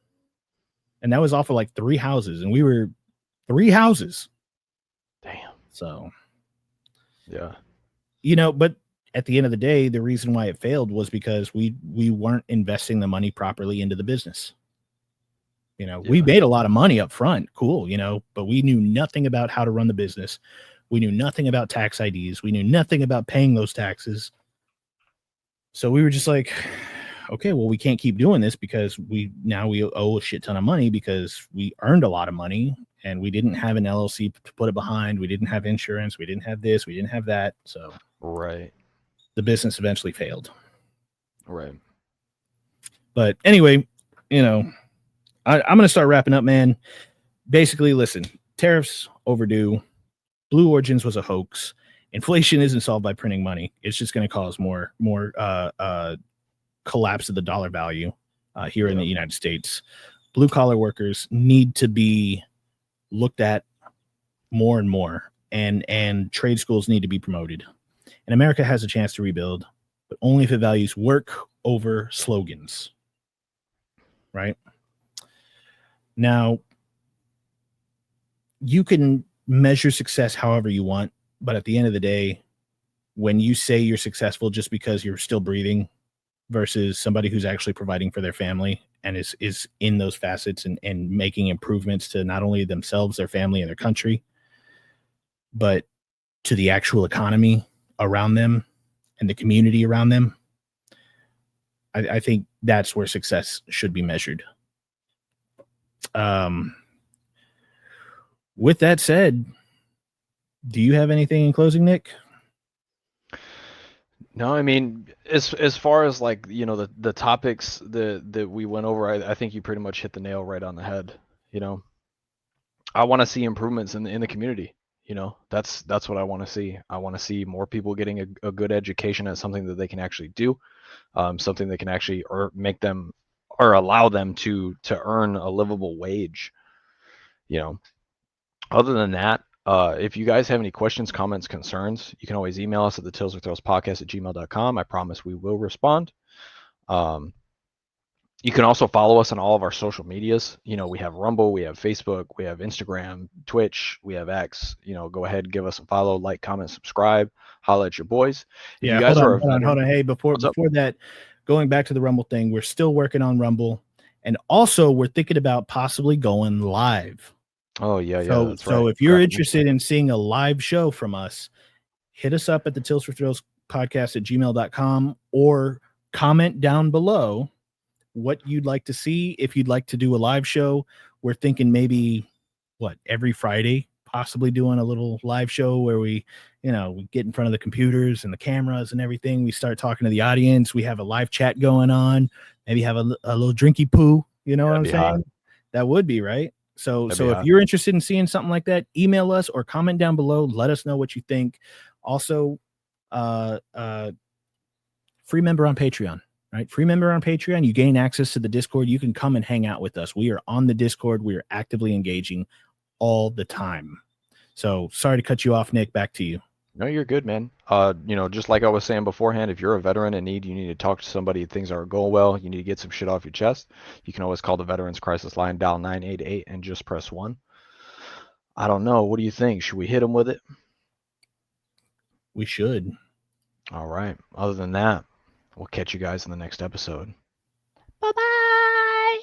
And that was off of like 3 houses. And we were 3 houses. Damn. So, yeah. But at the end of the day, the reason why it failed was because we weren't investing the money properly into the business. We made a lot of money up front. Cool. But we knew nothing about how to run the business. We knew nothing about tax IDs. We knew nothing about paying those taxes. So we were just like, okay, well, we can't keep doing this because we owe a shit ton of money because we earned a lot of money and we didn't have an LLC to put it behind. We didn't have insurance. We didn't have this. We didn't have that. So right, the business eventually failed. Right. But anyway, I'm going to start wrapping up, man. Basically, listen, tariffs overdue. Blue Origins was a hoax. Inflation isn't solved by printing money. It's just going to cause more collapse of the dollar value here in the United States. Blue collar workers need to be looked at more and more, and trade schools need to be promoted. And America has a chance to rebuild, but only if it values work over slogans. Right? Now, you can measure success however you want, but at the end of the day, when you say you're successful just because you're still breathing versus somebody who's actually providing for their family and is in those facets and making improvements to not only themselves, their family, and their country, but to the actual economy around them and the community around them, I think that's where success should be measured. With that said, do you have anything in closing, Nick? No, I mean, as far as like, you know, the topics that we went over, I think you pretty much hit the nail right on the head. You know, I want to see improvements in the community. You know, that's what I want to see. I want to see more people getting a good education at something that they can actually do, something that can actually make them or allow them to earn a livable wage. You know, other than that, if you guys have any questions, comments, concerns, you can always email us at the Tills4Thrills podcast at gmail.com. I promise we will respond. Um, you can also follow us on all of our social medias. You know, we have Rumble, we have Facebook, we have Instagram, Twitch, we have X. You know, go ahead, give us a follow, like, comment, subscribe, holla at your boys. If you Yeah, guys are a hold veteran, on. Hey, before that, going back to the Rumble thing, we're still working on Rumble, and also we're thinking about possibly going live. Oh yeah, that's right. So if you're interested in seeing a live show from us, hit us up at the Tills4Thrills podcast at gmail.com or comment down below what you'd like to see. If you'd like to do a live show, we're thinking maybe every Friday, possibly doing a little live show where we get in front of the computers and the cameras and everything. We start talking to the audience. We have a live chat going on, maybe have a little drinky poo. You know what I'm saying? Hot. That would be right. So if hot. you're interested in seeing something like that, email us or comment down below. Let us know what you think. Also, free member on Patreon, right? Free member on Patreon. You gain access to the Discord. You can come and hang out with us. We are on the Discord. We are actively engaging all the time. So sorry to cut you off, Nick. Back to you. No, you're good, man. You know, just like I was saying beforehand, if you're a veteran in need, you need to talk to somebody, things aren't going well, you need to get some shit off your chest, you can always call the Veterans Crisis Line, dial 988 and just press 1. I don't know. What do you think? Should we hit them with it? We should. All right. Other than that, we'll catch you guys in the next episode. Bye-bye.